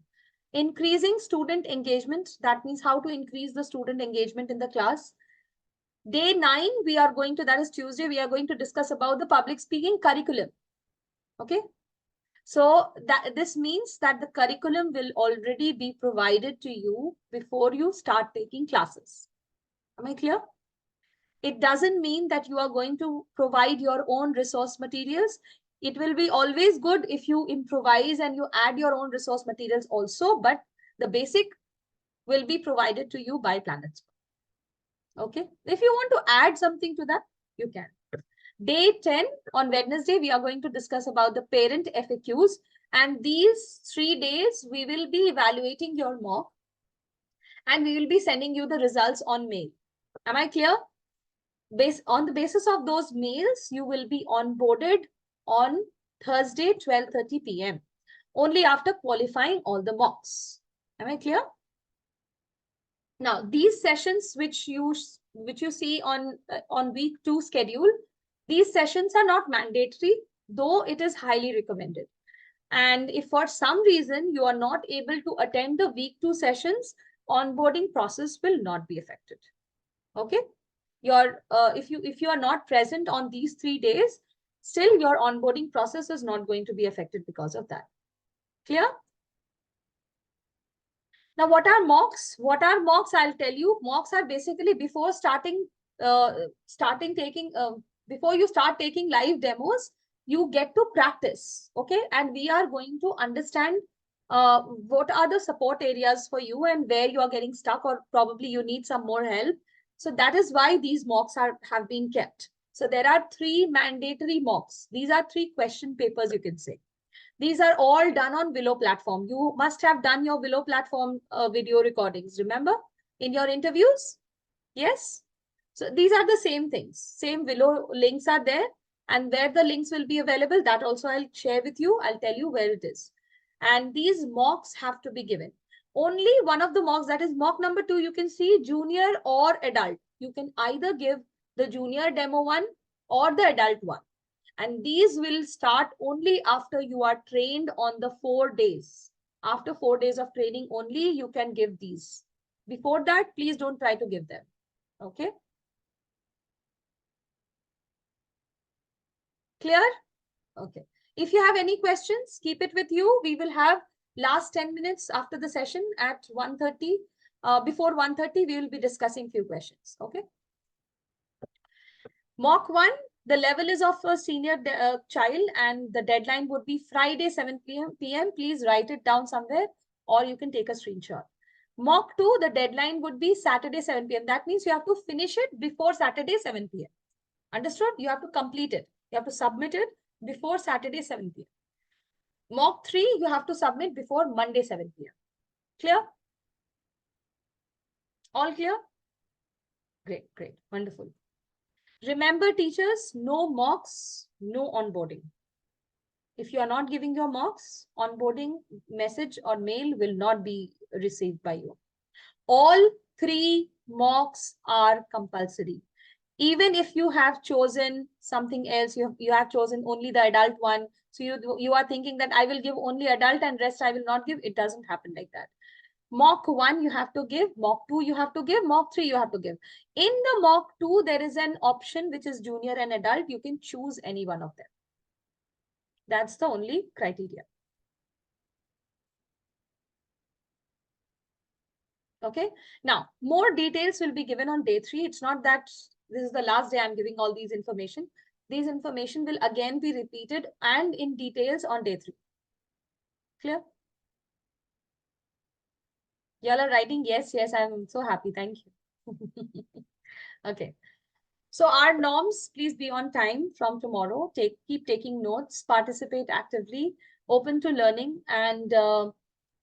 Increasing student engagement. That means how to increase the student engagement in the class. Day 9, we are going to, that is Tuesday, we are going to discuss about the public speaking curriculum. Okay. So this means that the curriculum will already be provided to you before you start taking classes. Am I clear? It doesn't mean that you are going to provide your own resource materials. It will be always good if you improvise and you add your own resource materials also, but the basic will be provided to you by Planetspark. Okay. If you want to add something to that, you can. Day 10 on Wednesday, we are going to discuss about the parent FAQs. And these 3 days, we will be evaluating your mock and we will be sending you the results on mail. Am I clear? On the basis of those mails, you will be onboarded on Thursday, 12:30 p.m. only after qualifying all the mocks. Am I clear? Now, these sessions which you see on week 2 schedule, these sessions are not mandatory, though it is highly recommended. And if for some reason you are not able to attend the week 2 sessions, onboarding process will not be affected. Okay. If you are not present on these 3 days, still your onboarding process is not going to be affected because of that. Clear? Now, what are mocks? What are mocks? I'll tell you. Mocks are basically before before you start taking live demos, you get to practice. Okay. And we are going to understand what are the support areas for you and where you are getting stuck, or probably you need some more help. So that is why these mocks have been kept. So there are 3 mandatory mocks. These are 3 question papers, you can say. These are all done on Willow platform. You must have done your Willow platform video recordings, remember, in your interviews? Yes. So these are the same things. Same Willow links are there. And where the links will be available, that also I'll share with you. I'll tell you where it is. And these mocks have to be given. Only one of the mocks, that is mock number 2, you can see junior or adult. You can either give the junior demo one or the adult one. And these will start only after you are trained on the 4 days. After 4 days of training only, you can give these. Before that, please don't try to give them. Okay. Clear? Okay. If you have any questions, keep it with you. We will have last 10 minutes after the session at 1:30. Before 1:30, we will be discussing few questions. Okay. Mock 1, the level is of a senior child and the deadline would be Friday, 7 p.m. Please write it down somewhere or you can take a screenshot. Mock 2, the deadline would be Saturday, 7 p.m. That means you have to finish it before Saturday, 7 p.m. Understood? You have to complete it. You have to submit it before Saturday, 7 p.m. Mock 3, you have to submit before Monday, 7 p.m. Clear? All clear? Great, great. Wonderful. Remember, teachers, no mocks, no onboarding. If you are not giving your mocks, onboarding message or mail will not be received by you. All 3 mocks are compulsory. Even if you have chosen something else, you have chosen only the adult one. So you are thinking that I will give only adult and rest I will not give. It doesn't happen like that. Mock 1 you have to give, mock 2 you have to give, mock 3 you have to give. In the mock 2, there is an option which is junior and adult. You can choose any one of them. That's the only criteria. Okay. Now, more details will be given on day 3. It's not that this is the last day I'm giving all these information. These information will again be repeated and in details on day 3. Clear? Y'all are writing yes, yes, I'm so happy. Thank you. Okay. So our norms, please be on time from tomorrow. Keep taking notes, participate actively, open to learning, and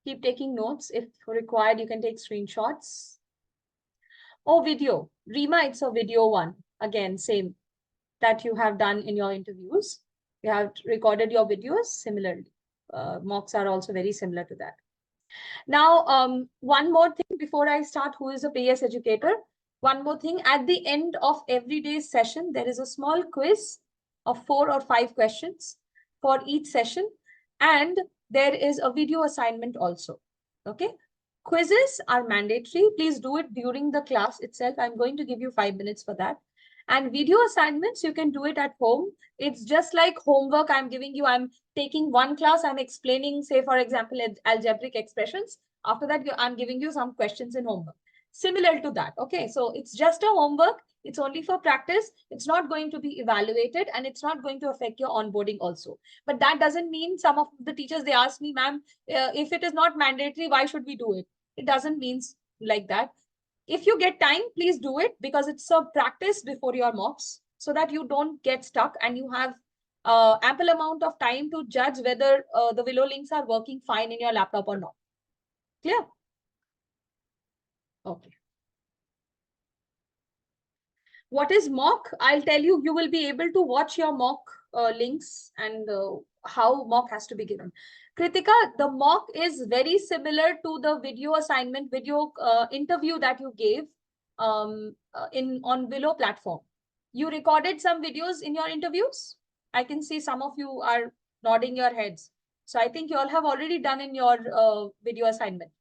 keep taking notes. If required, you can take screenshots. Oh, video. Rima, it's a video one. Again, same that you have done in your interviews. You have recorded your videos similarly. mocks are also very similar to that. Now, one more thing before I start, who is a PS educator? One more thing, at the end of every day's session, there is a small quiz of 4 or 5 questions for each session. And there is a video assignment also. Okay. Quizzes are mandatory. Please do it during the class itself. I'm going to give you 5 minutes for that. And video assignments, you can do it at home. It's just like homework I'm giving you. I'm taking one class, I'm explaining, say, for example, algebraic expressions. After that, I'm giving you some questions in homework. Similar to that. Okay, so it's just a homework. It's only for practice. It's not going to be evaluated, and it's not going to affect your onboarding also. But that doesn't mean, some of the teachers, they ask me, ma'am, if it is not mandatory, why should we do it? It doesn't mean like that. If you get time, please do it, because it's a practice before your mocks, so that you don't get stuck and you have ample amount of time to judge whether the Willow links are working fine in your laptop or not. Clear? Okay. What is mock? I'll tell you, you will be able to watch your mock links and how mock has to be given. Kritika, the mock is very similar to the video assignment, video interview that you gave on Willow platform. You recorded some videos in your interviews? I can see some of you are nodding your heads. So I think you all have already done in your video assignment,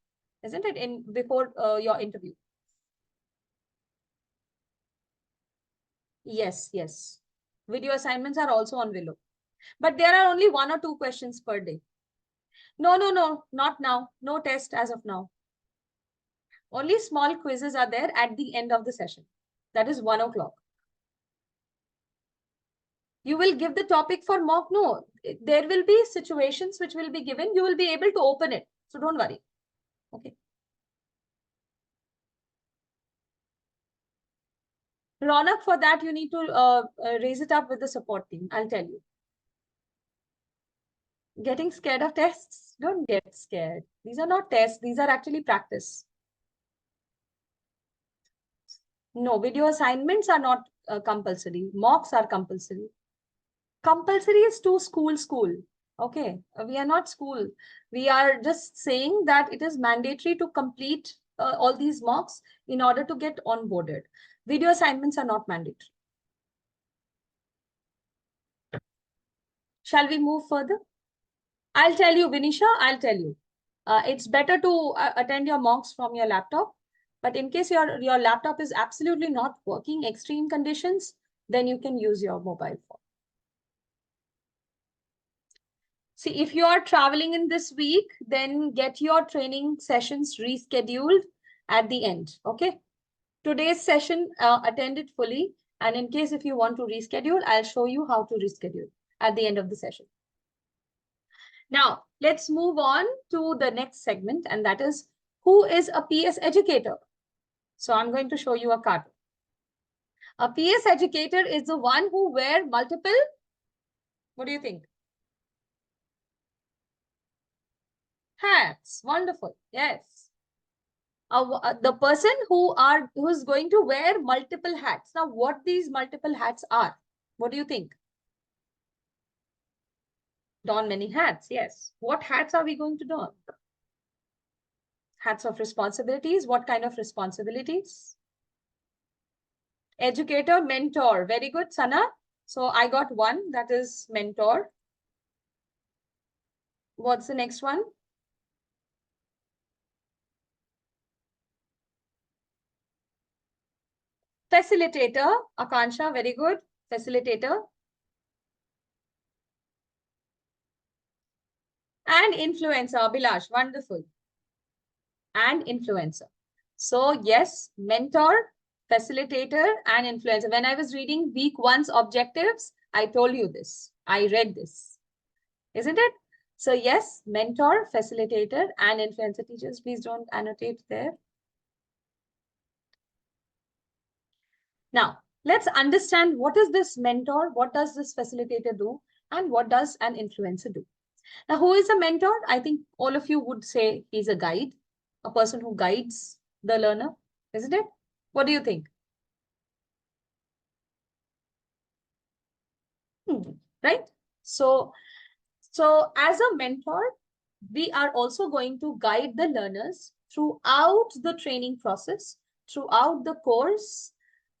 isn't it? Before your interview. Yes, yes. Video assignments are also on Willow. But there are only 1 or 2 questions per day. No, not now. No test as of now. Only small quizzes are there at the end of the session. That is 1 o'clock. You will give the topic for mock? No, there will be situations which will be given. You will be able to open it. So don't worry. Okay. Ronak, for that, you need to raise it up with the support team. I'll tell you. Getting scared of tests? Don't get scared. These are not tests. These are actually practice. No, video assignments are not compulsory. Mocks are compulsory. Compulsory is to school. Okay, we are not school. We are just saying that it is mandatory to complete all these mocks in order to get onboarded. Video assignments are not mandatory. Shall we move further? I'll tell you, Vinisha, I'll tell you. It's better to attend your mocks from your laptop. But in case your laptop is absolutely not working, extreme conditions, then you can use your mobile phone. See, if you are traveling in this week, then get your training sessions rescheduled at the end. Okay. Today's session, attend it fully. And in case if you want to reschedule, I'll show you how to reschedule at the end of the session. Now, let's move on to the next segment, and that is, who is a PS educator? So I'm going to show you a card. A PS educator is the one who wears multiple. What do you think? Hats. Wonderful. Yes. The person who's going to wear multiple hats. Now, what these multiple hats are? What do you think? Don many hats. Yes. What hats are we going to don? Hats of responsibilities. What kind of responsibilities? Educator, mentor. Very good, Sana. So I got 1. That is mentor. What's the next one? Facilitator. Akansha, very good. Facilitator. And influencer. Abhilash, wonderful. And influencer. So yes, mentor, facilitator, and influencer. When I was reading week 1's objectives, I told you this. I read this. Isn't it? So yes, mentor, facilitator, and influencer. Teachers, please don't annotate there. Now, let's understand what is this mentor, what does this facilitator do, and what does an influencer do. Now, who is a mentor? I think all of you would say he's a guide, a person who guides the learner, isn't it? What do you think? Right? So So as a mentor, we are also going to guide the learners throughout the training process, throughout the course,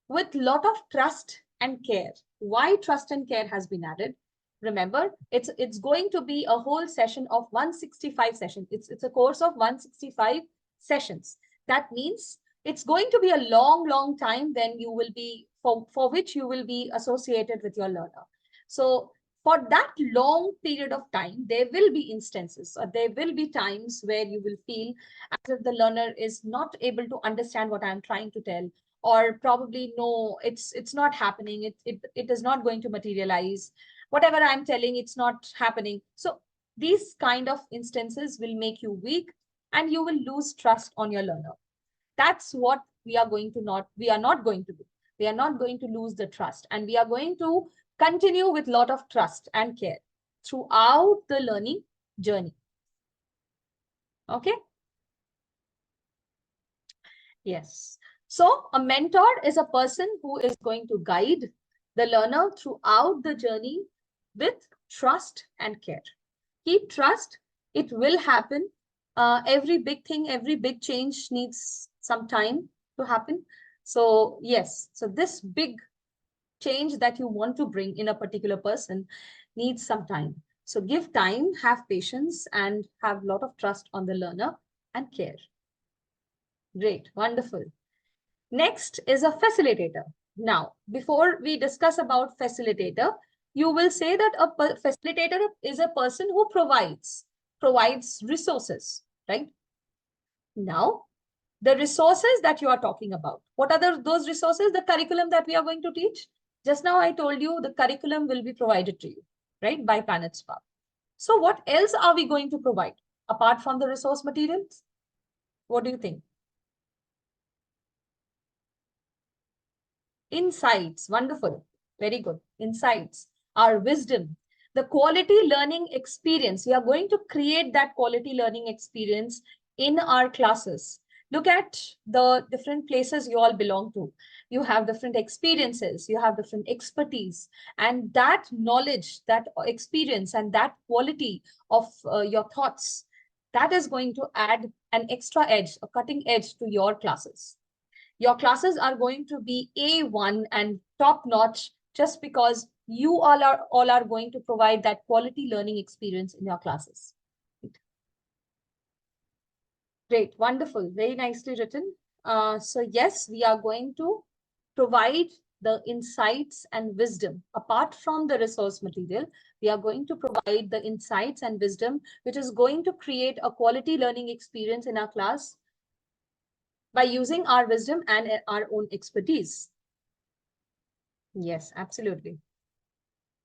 with lot of trust and care. Why trust and care has been added? Remember, it's going to be a whole session of 165 sessions. It's a course of 165 sessions. That means it's going to be a long time when you will be, for which you will be associated with your learner. So for that long period of time, there will be instances, or there will be times where you will feel as if the learner is not able to understand what I'm trying to tell, or probably no, it's not happening, it is not going to materialize, whatever I'm telling, it's not happening. So these kind of instances will make you weak, and you will lose trust on your learner. That's what we are not going to do. We are not going to lose the trust, and we are going to continue with a lot of trust and care throughout the learning journey. Okay. Yes. So a mentor is a person who is going to guide the learner throughout the journey with trust and care. Keep trust. It will happen. Every big thing, every big change needs some time to happen. So yes, so this big change that you want to bring in a particular person needs some time. So give time, have patience, and have a lot of trust on the learner and care. Great, wonderful. Next is a facilitator. Now, before we discuss about facilitator, you will say that a facilitator is a person who provides resources, right? Now, the resources that you are talking about, what are those resources? The curriculum that we are going to teach. Just now I told you the curriculum will be provided to you, right, by PlanetSpark. So what else are we going to provide apart from the resource materials? What do you think? Insights. Wonderful. Very good. Insights. Our wisdom. The quality learning experience. We are going to create that quality learning experience in our classes. Look at the different places you all belong to. You have different experiences, you have different expertise, and that knowledge, that experience, and that quality of your thoughts, that is going to add an extra edge, a cutting edge to your classes. Your classes are going to be A1 and top notch just because you all are going to provide that quality learning experience in your classes. Great, wonderful, very nicely written. So yes, we are going to provide the insights and wisdom. Apart from the resource material, we are going to provide the insights and wisdom, which is going to create a quality learning experience in our class by using our wisdom and our own expertise. Yes, absolutely.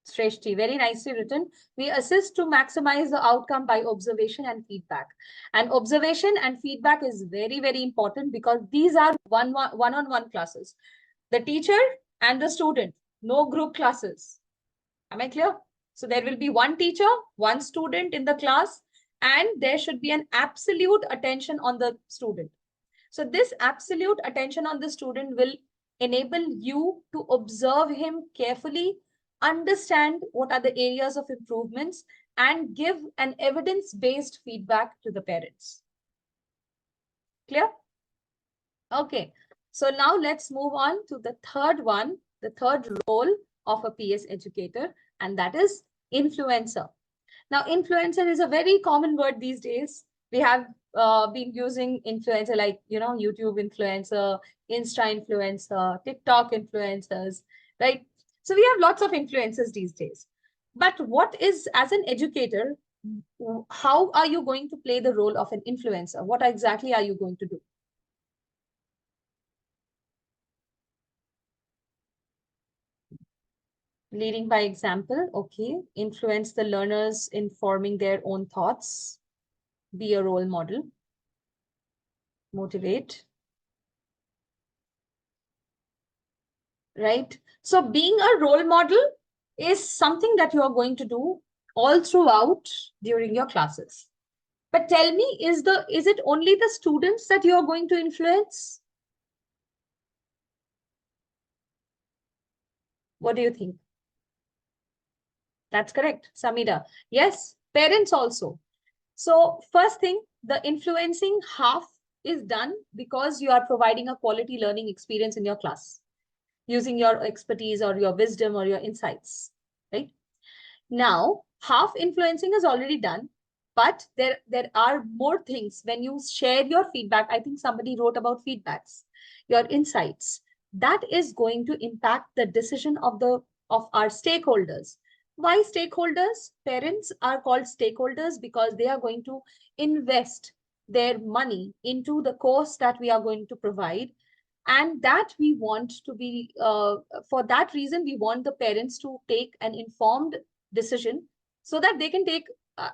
Shreshti, very nicely written. We assist to maximize the outcome by observation and feedback. And observation and feedback is very, very important because these are one-on-one classes. The teacher and the student, no group classes. Am I clear? So there will be one teacher, one student in the class, and there should be an absolute attention on the student. So this absolute attention on the student will enable you to observe him carefully, understand what are the areas of improvements, and give an evidence-based feedback to the parents. Clear? Okay. So now let's move on to the third one, the third role of a PS educator, and that is influencer. Now, influencer is a very common word these days. We have been using influencer like, YouTube influencer, Insta influencer, TikTok influencers, right? So we have lots of influencers these days. But what is, as an educator, how are you going to play the role of an influencer? What exactly are you going to do? Leading by example, okay. Influence the learners in forming their own thoughts. Be a role model. Motivate. Right? So being a role model is something that you are going to do all throughout during your classes. But tell me, is it only the students that you are going to influence? What do you think? That's correct, Samira. Yes, parents also. So first thing, the influencing half is done because you are providing a quality learning experience in your class, using your expertise or your wisdom or your insights, right? Now, half influencing is already done, but there are more things when you share your feedback. I think somebody wrote about feedbacks, your insights. That is going to impact the decision of our stakeholders. Why stakeholders? Parents are called stakeholders because they are going to invest their money into the course that we are going to provide, and that we want to be for that reason we want the parents to take an informed decision so that they can take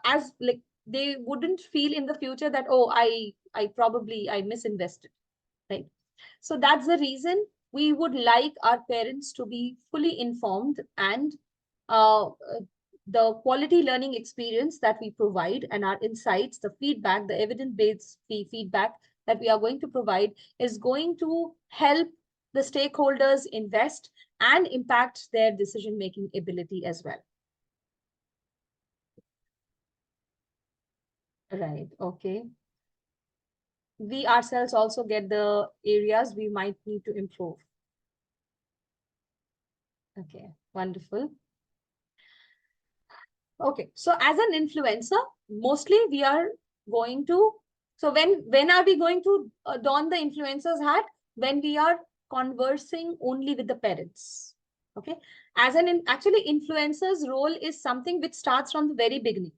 as like they wouldn't feel in the future that, oh, I probably I misinvested, right? So that's the reason we would like our parents to be fully informed, and uh, the quality learning experience that we provide and our insights, the feedback, the evidence-based feedback that we are going to provide is going to help the stakeholders invest and impact their decision-making ability as well. Right, okay. We ourselves also get the areas we might need to improve. Okay, wonderful. Okay, so as an influencer, mostly we are going to, so when are we going to don the influencer's hat? When we are conversing only with the parents. Okay, as actually influencer's role is something which starts from the very beginning,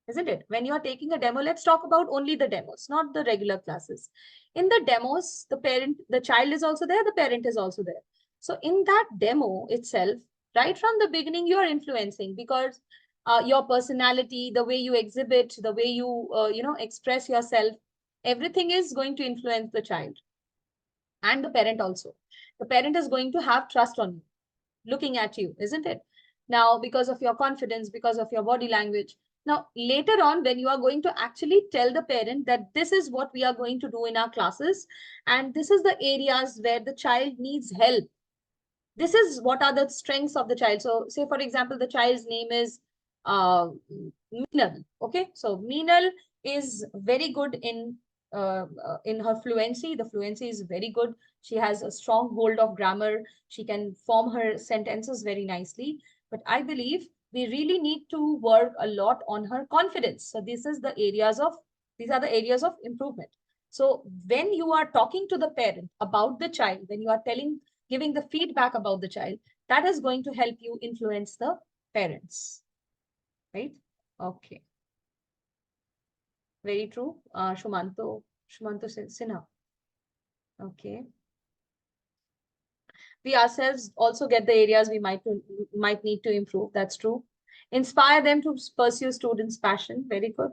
isn't it? When you are taking a demo, let's talk about only the demos, not the regular classes. In the demos, the child is also there, the parent is also there. So in that demo itself, right from the beginning, you are influencing because your personality, the way you exhibit, the way you, express yourself, everything is going to influence the child and the parent also. The parent is going to have trust on you, looking at you, isn't it? Now, because of your confidence, because of your body language. Now, later on, when you are going to actually tell the parent that this is what we are going to do in our classes, and this is the areas where the child needs help. This is what are the strengths of the child. So say, for example, the child's name is Meenal. Okay, so Meenal is very good in her fluency. The fluency is very good. She has a strong hold of grammar. She can form her sentences very nicely. But I believe we really need to work a lot on her confidence. So these are the areas of improvement. So when you are talking to the parent about the child, when you are giving the feedback about the child, that is going to help you influence the parents, right? Okay. Very true. Shumanto Sinha. Okay. We ourselves also get the areas we might need to improve. That's true. Inspire them to pursue students' passion. Very good.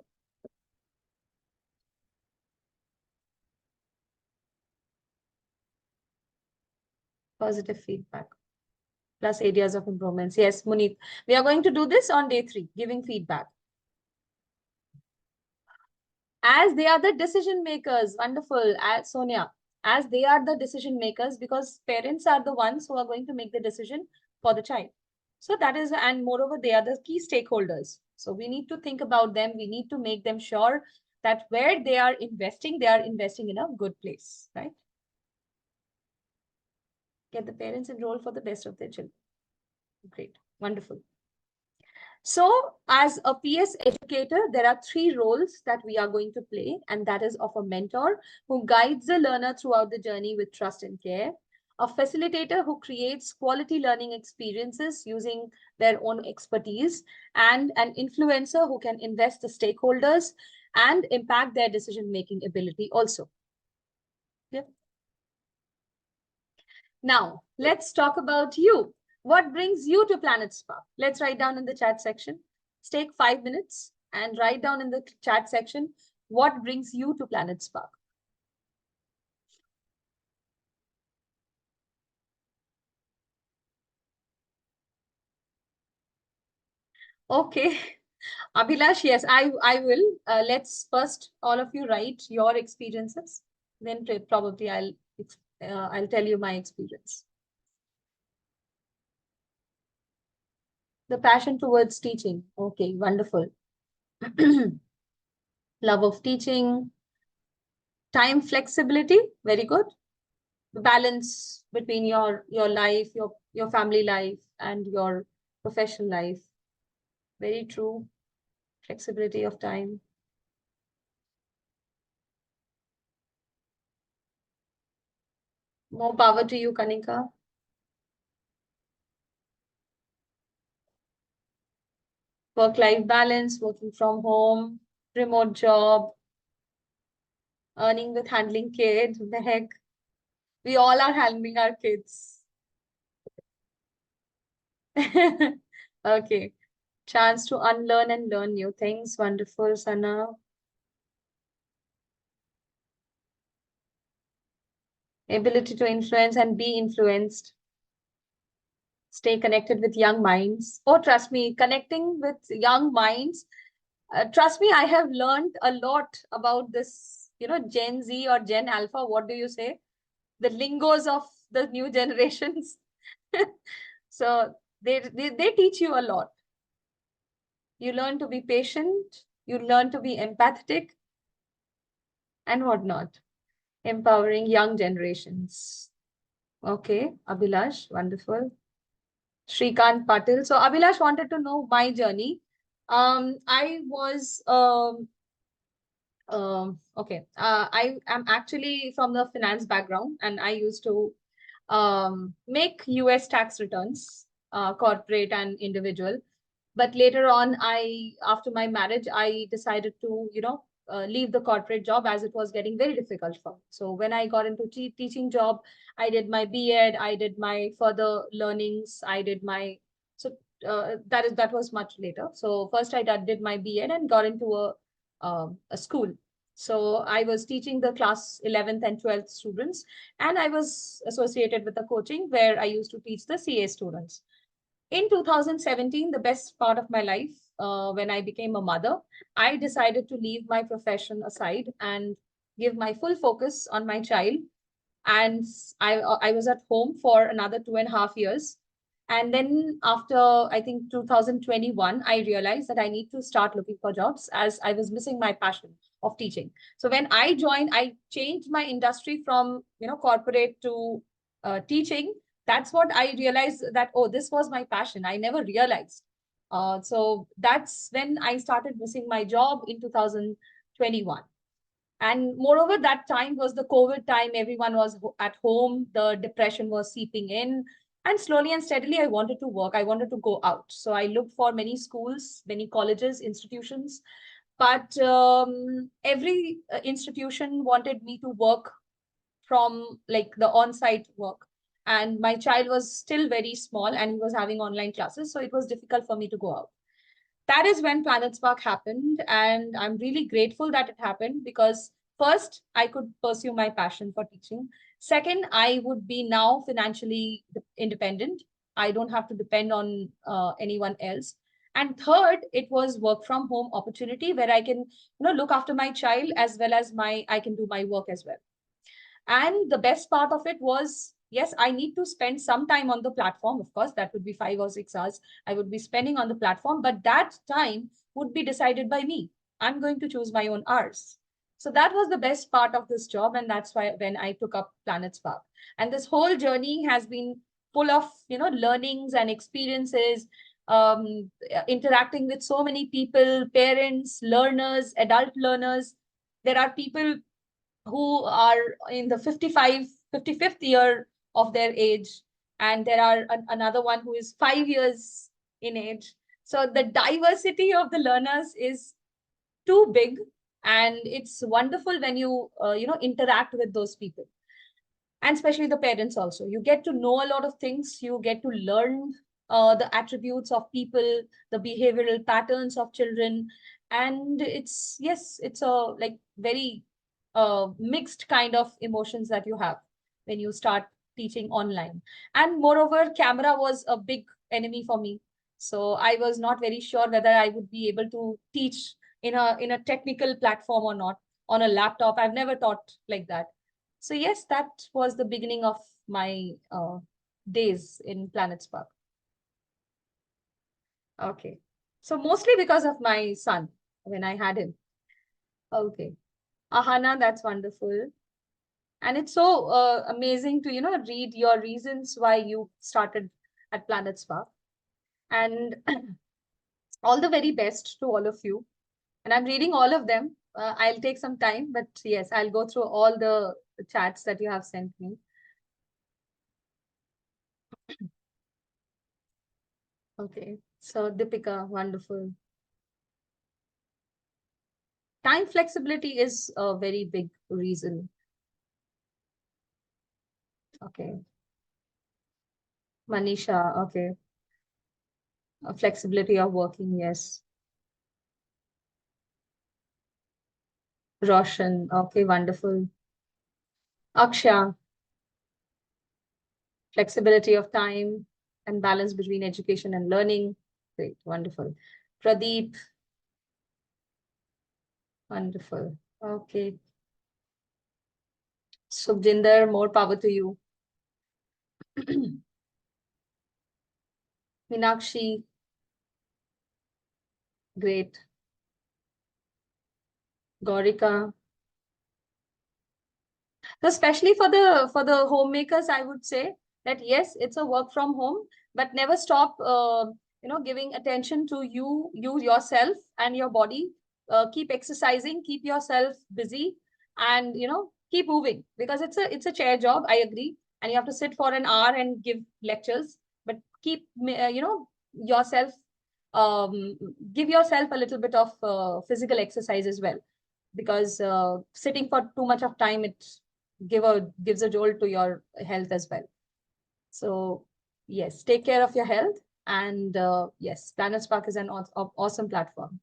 Positive feedback. Plus areas of improvements. Yes, Munit. We are going to do this on day 3, giving feedback. As they are the decision makers. Wonderful. Sonia, as they are the decision makers, because parents are the ones who are going to make the decision for the child. So that is, and moreover, they are the key stakeholders. So we need to think about them. We need to make them sure that where they are investing in a good place, right? Get the parents enrolled for the best of their children. Great. Wonderful. So as a PS educator, there are 3 roles that we are going to play, and that is of a mentor who guides the learner throughout the journey with trust and care, a facilitator who creates quality learning experiences using their own expertise, and an influencer who can invest the stakeholders and impact their decision-making ability also. Yeah. Now, let's talk about you. What brings you to Planet Spark? Let's write down in the chat section. Let's take 5 minutes and write down in the chat section what brings you to Planet Spark. Okay. Abhilash, yes, I will. Let's first all of you write your experiences. Then probably I'll tell you my experience. The passion towards teaching. Okay, wonderful. Love of teaching, time flexibility, very good. Balance between your life, your family life and your professional life. Very true. Flexibility of time. More power to you, Kanika. Work-life balance, working from home, remote job, earning with handling kids. What the heck? We all are handling our kids. Okay. Chance to unlearn and learn new things. Wonderful, Sana. Ability to influence and be influenced. Stay connected with young minds. Oh, trust me, connecting with young minds. Trust me, I have learned a lot about this, Gen Z or Gen Alpha. What do you say? The lingos of the new generations. So they teach you a lot. You learn to be patient. You learn to be empathetic and whatnot. Empowering young generations. Okay, Abhilash, wonderful. Shrikant Patil. So Abhilash wanted to know my journey. I was okay. I am actually from the finance background, and I used to make US tax returns, corporate and individual. But later on, after my marriage, I decided to, leave the corporate job as it was getting very difficult for me. So when I got into teaching job, I did my B.Ed, I did my further learnings, I did my, so that was much later. So first I did my B.Ed and got into a school. So I was teaching the class 11th and 12th students, and I was associated with the coaching where I used to teach the CA students. In 2017, the best part of my life, when I became a mother, I decided to leave my profession aside and give my full focus on my child. And I was at home for another 2.5 years. And then after, I think 2021, I realized that I need to start looking for jobs as I was missing my passion of teaching. So when I joined, I changed my industry from, corporate to teaching. That's what I realized, that, oh, this was my passion. I never realized. So that's when I started missing my job in 2021. And moreover, that time was the COVID time. Everyone was at home. The depression was seeping in. And slowly and steadily, I wanted to work. I wanted to go out. So I looked for many schools, many colleges, institutions. But every institution wanted me to work from like the on-site work. And my child was still very small and he was having online classes. So it was difficult for me to go out. That is when Planet Spark happened. And I'm really grateful that it happened because first, I could pursue my passion for teaching. Second, I would be now financially independent. I don't have to depend on anyone else. And third, it was work from home opportunity where I can, look after my child as well as I can do my work as well. And the best part of it was, yes, I need to spend some time on the platform. Of course, that would be 5 or 6 hours I would be spending on the platform, but that time would be decided by me. I'm going to choose my own hours. So that was the best part of this job. And that's why when I took up Planet Spark. And this whole journey has been full of, learnings and experiences, interacting with so many people, parents, learners, adult learners. There are people who are in the 55th year of their age. And there are another one who is 5 years in age. So the diversity of the learners is too big. And it's wonderful when you, interact with those people. And especially the parents also. You get to know a lot of things. You get to learn the attributes of people, the behavioral patterns of children. And it's a like very mixed kind of emotions that you have when you start teaching online. And moreover, camera was a big enemy for me. So I was not very sure whether I would be able to teach in a technical platform or not on a laptop. I've never taught like that. So yes, that was the beginning of my days in Planet Spark. Okay. So mostly because of my son when I had him. Okay. Ahana, that's wonderful. And it's so amazing to, read your reasons why you started at Planet Spark. And all the very best to all of you. And I'm reading all of them. I'll take some time, but yes, I'll go through all the chats that you have sent me. Okay. So Deepika, wonderful. Time flexibility is a very big reason. Okay. Manisha, okay. Flexibility of working, yes. Roshan, okay, wonderful. Aksha, flexibility of time and balance between education and learning. Great, wonderful. Pradeep, wonderful. Okay. Sukhjinder, more power to you. Meenakshi, great. Gaurika. So especially for the homemakers, I would say that yes, it's a work from home, but never stop giving attention to you yourself and your body. Keep exercising, keep yourself busy, and keep moving because it's a chair job. I agree, and you have to sit for an hour and give lectures, but keep yourself give yourself a little bit of physical exercise as well because sitting for too much of time gives a jolt to your health as well. So yes, take care of your health, and yes, Planet Spark is an awesome platform.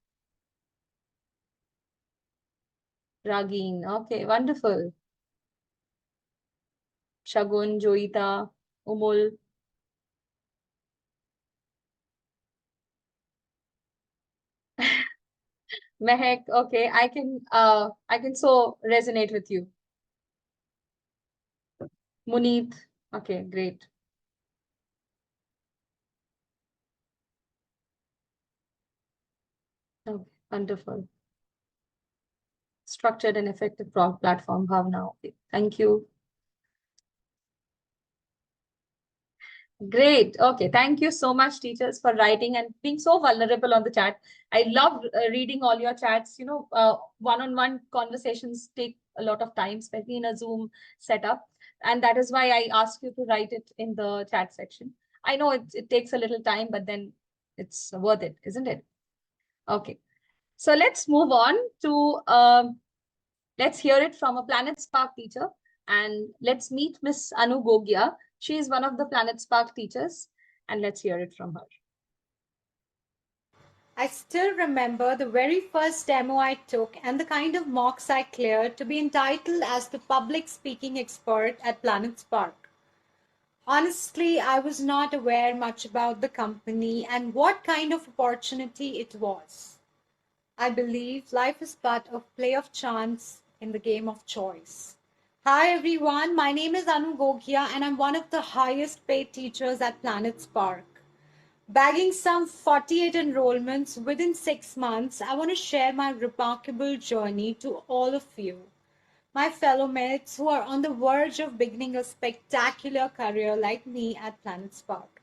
Ragin, okay, wonderful. Shagun, Joita, Umul. Mehek, okay, I can so resonate with you. Muneet, okay, great. Okay, wonderful. Structured and effective platform, Bhavna. Okay, thank you. Great. Okay. Thank you so much, teachers, for writing and being so vulnerable on the chat. I love reading all your chats. One-on-one conversations take a lot of time, especially in a Zoom setup. And that is why I asked you to write it in the chat section. I know it takes a little time, but then it's worth it, isn't it? Okay. So let's move on to, let's hear it from a Planet Spark teacher. And let's meet Miss Anu Gogia. She is one of the Planet Spark teachers, and let's hear it from her. I still remember the very first demo I took and the kind of mocks I cleared to be entitled as the public speaking expert at Planet Spark. Honestly, I was not aware much about the company and what kind of opportunity it was. I believe life is but a play of chance in the game of choice. Hi everyone, my name is Anu Gogia and I'm one of the highest paid teachers at Planet Spark. Bagging some 48 enrollments within 6 months, I want to share my remarkable journey to all of you, my fellow mates who are on the verge of beginning a spectacular career like me at Planet Spark.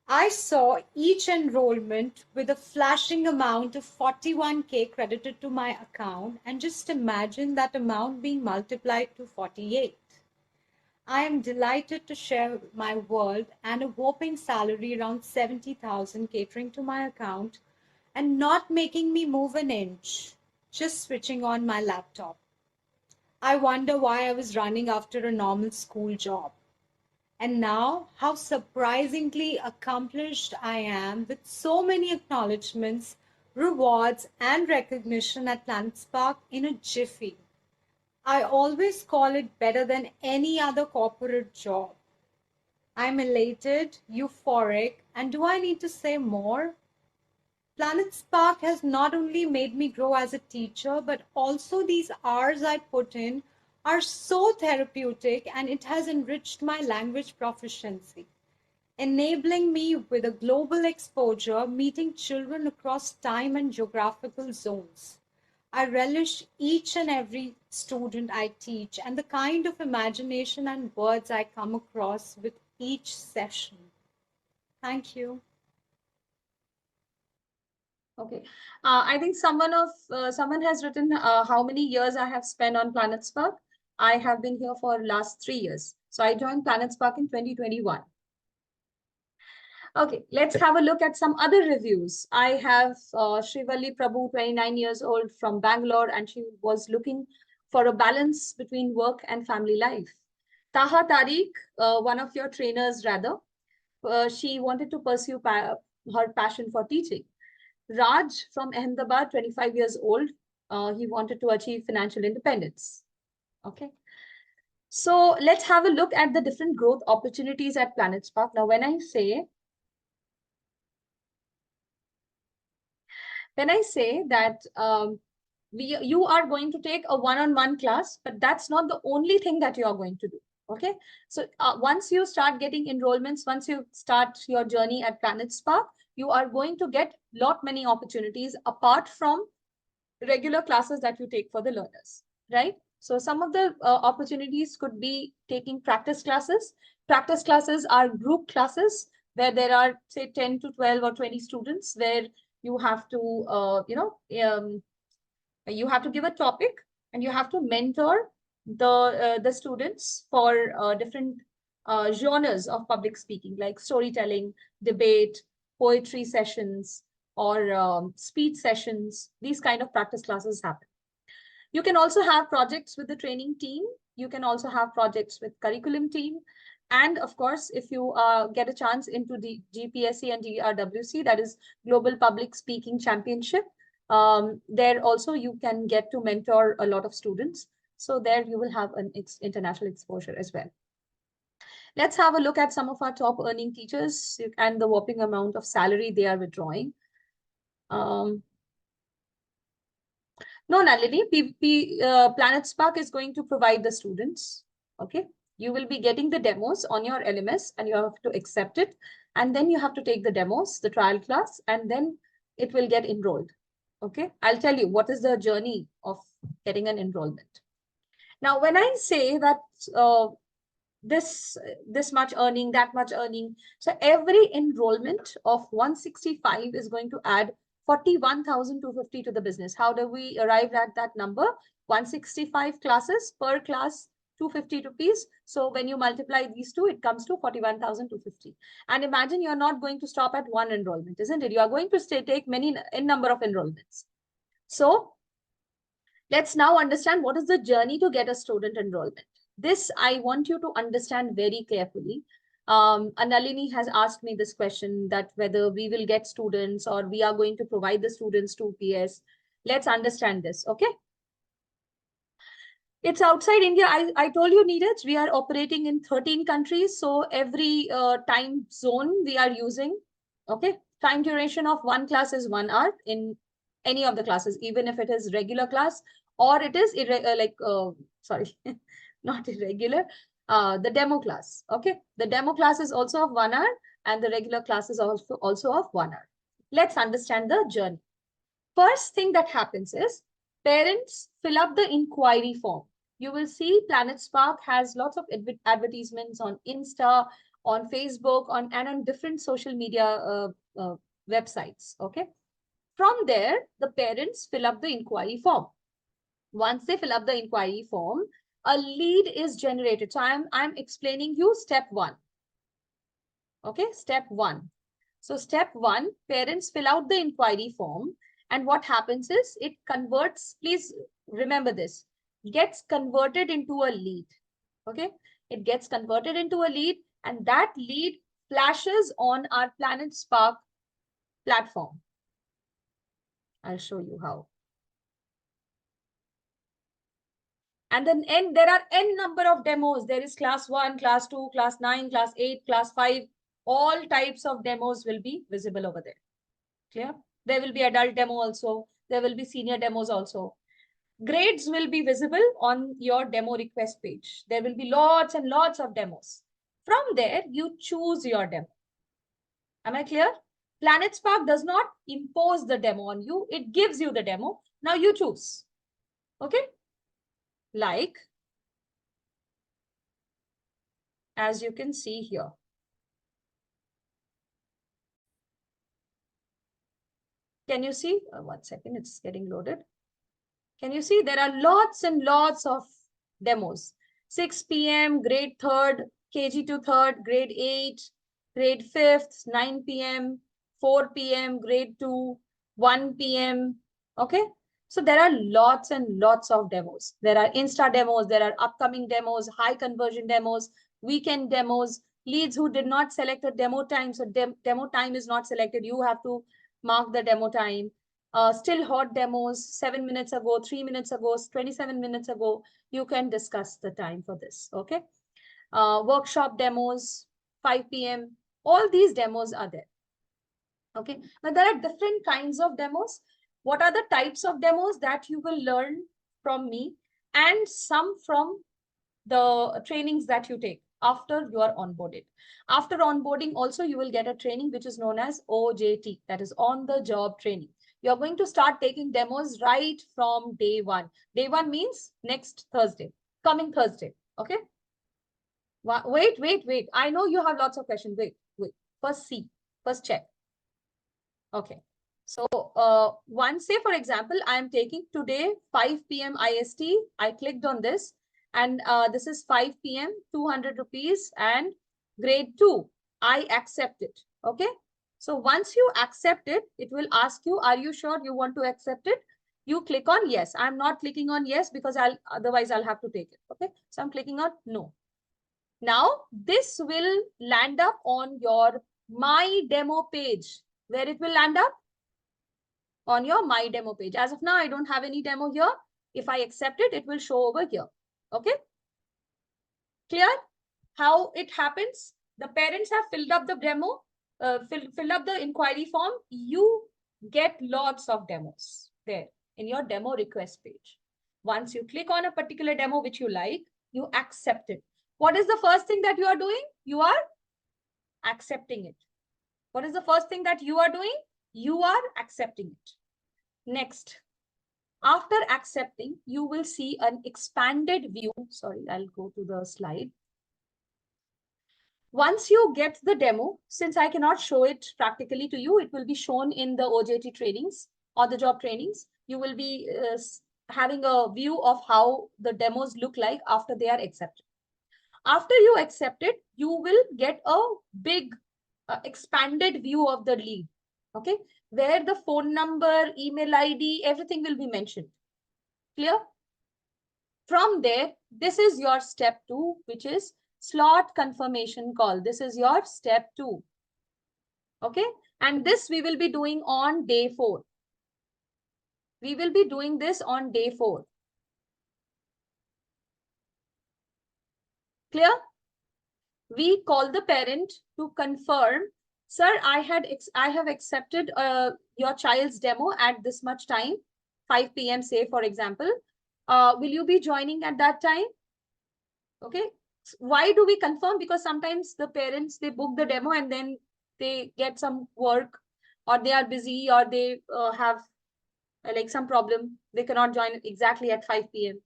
I saw each enrollment with a flashing amount of 41K credited to my account and just imagine that amount being multiplied to 48. I am delighted to share my world and a whopping salary around 70,000 catering to my account and not making me move an inch, just switching on my laptop. I wonder why I was running after a normal school job. And now, how surprisingly accomplished I am with so many acknowledgements, rewards, and recognition at Planet Spark in a jiffy. I always call it better than any other corporate job. I'm elated, euphoric, and do I need to say more? Planet Spark has not only made me grow as a teacher, but also these hours I put in are so therapeutic and it has enriched my language proficiency. enabling me with a global exposure, meeting children across time and geographical zones. I relish each and every student I teach and the kind of imagination and words I come across with each session. Thank you. Okay. I think someone has written how many years I have spent on Planet Spark. I have been here for last 3 years. So I joined Planet Spark in 2021. Okay, let's have a look at some other reviews. I have Srivalli Prabhu, 29 years old from Bangalore, and she was looking for a balance between work and family life. Taha Tariq, one of your trainers rather, she wanted to pursue her passion for teaching. Raj from Ahmedabad, 25 years old, he wanted to achieve financial independence. Okay. So let's have a look at the different growth opportunities at Planet Spark. Now, when I say that you are going to take a one-on-one class, but that's not the only thing that you are going to do. Okay, so once you start getting enrollments, once you start your journey at Planet Spark, you are going to get many opportunities apart from regular classes that you take for the learners, right? So some of the opportunities could be taking practice classes. Practice classes are group classes where there are, say, 10 to 12 or 20 students, where you have to, you have to give a topic and you have to mentor the students for different genres of public speaking, like storytelling, debate, poetry sessions, or speech sessions. These kind of practice classes happen. You can also have projects with the training team. You can also have projects with curriculum team. And of course, if you get a chance into the GPSC and GRWC, that is Global Public Speaking Championship, there also you can get to mentor a lot of students. So there you will have an international exposure as well. Let's have a look at some of our top earning teachers and the whopping amount of salary they are withdrawing. No, Nalini, Planet Spark is going to provide the students. Okay, you will be getting the demos on your LMS and you have to accept it. And then you have to take the demos, the trial class, and then it will get enrolled. Okay, I'll tell you what is the journey of getting an enrollment. Now, when I say that this much earning, that much earning, so every enrollment of 165 is going to add 41,250 to the business. How do we arrive at that number? 165 classes per class, 250 rupees. So when you multiply these two, it comes to 41,250. And imagine you're not going to stop at one enrollment, isn't it? You are going to take n number of enrollments. So let's now understand what is the journey to get a student enrollment. This I want you to understand very carefully. Nalini has asked me this question, that whether we will get students or we are going to provide the students to PS. Let's understand this, okay? It's outside India. I told you, Neeraj, we are operating in 13 countries. So every time zone we are using, okay? Time duration of one class is 1 hour in any of the classes, even if it is regular class or it is sorry, not irregular, the demo class. Okay, the demo class is also of 1 hour and the regular class is also of 1 hour. Let's understand the journey. First thing that happens is parents fill up the inquiry form. You will see Planet Spark has lots of advertisements on Insta, on Facebook, and on different social media websites. Okay. From there, the parents fill up the inquiry form. Once they fill up the inquiry form, a lead is generated. So I'm explaining you step 1. Okay, step 1. So step 1, parents fill out the inquiry form. And what happens is it converts, please remember this, gets converted into a lead. Okay, it gets converted into a lead and that lead flashes on our Planet Spark platform. I'll show you how. And then there are n number of demos. There is class 1, class 2, class 9, class 8, class 5. All types of demos will be visible over there. Clear? There will be adult demo also. There will be senior demos also. Grades will be visible on your demo request page. There will be lots and lots of demos. From there, you choose your demo. Am I clear? Planet Spark does not impose the demo on you. It gives you the demo. Now you choose. Okay? Like, as you can see here. Can you see? 1 second, it's getting loaded. Can you see? There are lots and lots of demos. 6 p.m., grade 3rd, KG to 3rd, grade 8, grade 5th, 9 p.m., 4 p.m., grade 2, 1 p.m. Okay? So there are lots and lots of demos. There are Insta demos, there are upcoming demos, high conversion demos, weekend demos, leads who did not select a demo time. So demo time is not selected. You have to mark the demo time. Still hot demos 7 minutes ago, 3 minutes ago, 27 minutes ago. You can discuss the time for this. Okay. Workshop demos, 5 p.m. All these demos are there. Okay. Now there are different kinds of demos. What are the types of demos that you will learn from me, and some from the trainings that you take after you are onboarded. After onboarding also, you will get a training which is known as OJT, that is on the job training. You're going to start taking demos right from day one. Day one means next Thursday, coming Thursday. Okay. Wait. I know you have lots of questions. Wait. First see, first check. Okay. So once, say for example, I am taking today 5 p.m. IST. I clicked on this, and this is 5 p.m., 200 rupees and grade 2. I accept it. Okay. So once you accept it, it will ask you, are you sure you want to accept it? You click on yes. I'm not clicking on yes because otherwise I'll have to take it. Okay. So I'm clicking on no. Now this will land up on your My Demo page. Where it will land up? On your My Demo page. As of now, I don't have any demo here. If I accept it, it will show over here. Okay. Clear how it happens? The parents have filled up the demo, filled up the inquiry form. You get lots of demos there in your demo request page. Once you click on a particular demo which you like, you accept it. What is the first thing that you are doing? You are accepting it. What is the first thing that you are doing? You are accepting it. Next, after accepting, you will see an expanded view. Sorry, I'll go to the slide. Once you get the demo, since I cannot show it practically to you, it will be shown in the OJT trainings or the job trainings. You will be having a view of how the demos look like after they are accepted. After you accept it, you will get a big expanded view of the lead. Okay, where the phone number, email ID, everything will be mentioned. Clear? From there, this is your step 2, which is slot confirmation call. This is your step 2. Okay, and this we will be doing on day 4. We will be doing this on day 4. Clear? We call the parent to confirm, sir, I have accepted your child's demo at this much time, 5 p.m. say for example. Will you be joining at that time? Okay. Why do we confirm? Because sometimes the parents, they book the demo and then they get some work, or they are busy, or they have like some problem. They cannot join exactly at 5 p.m.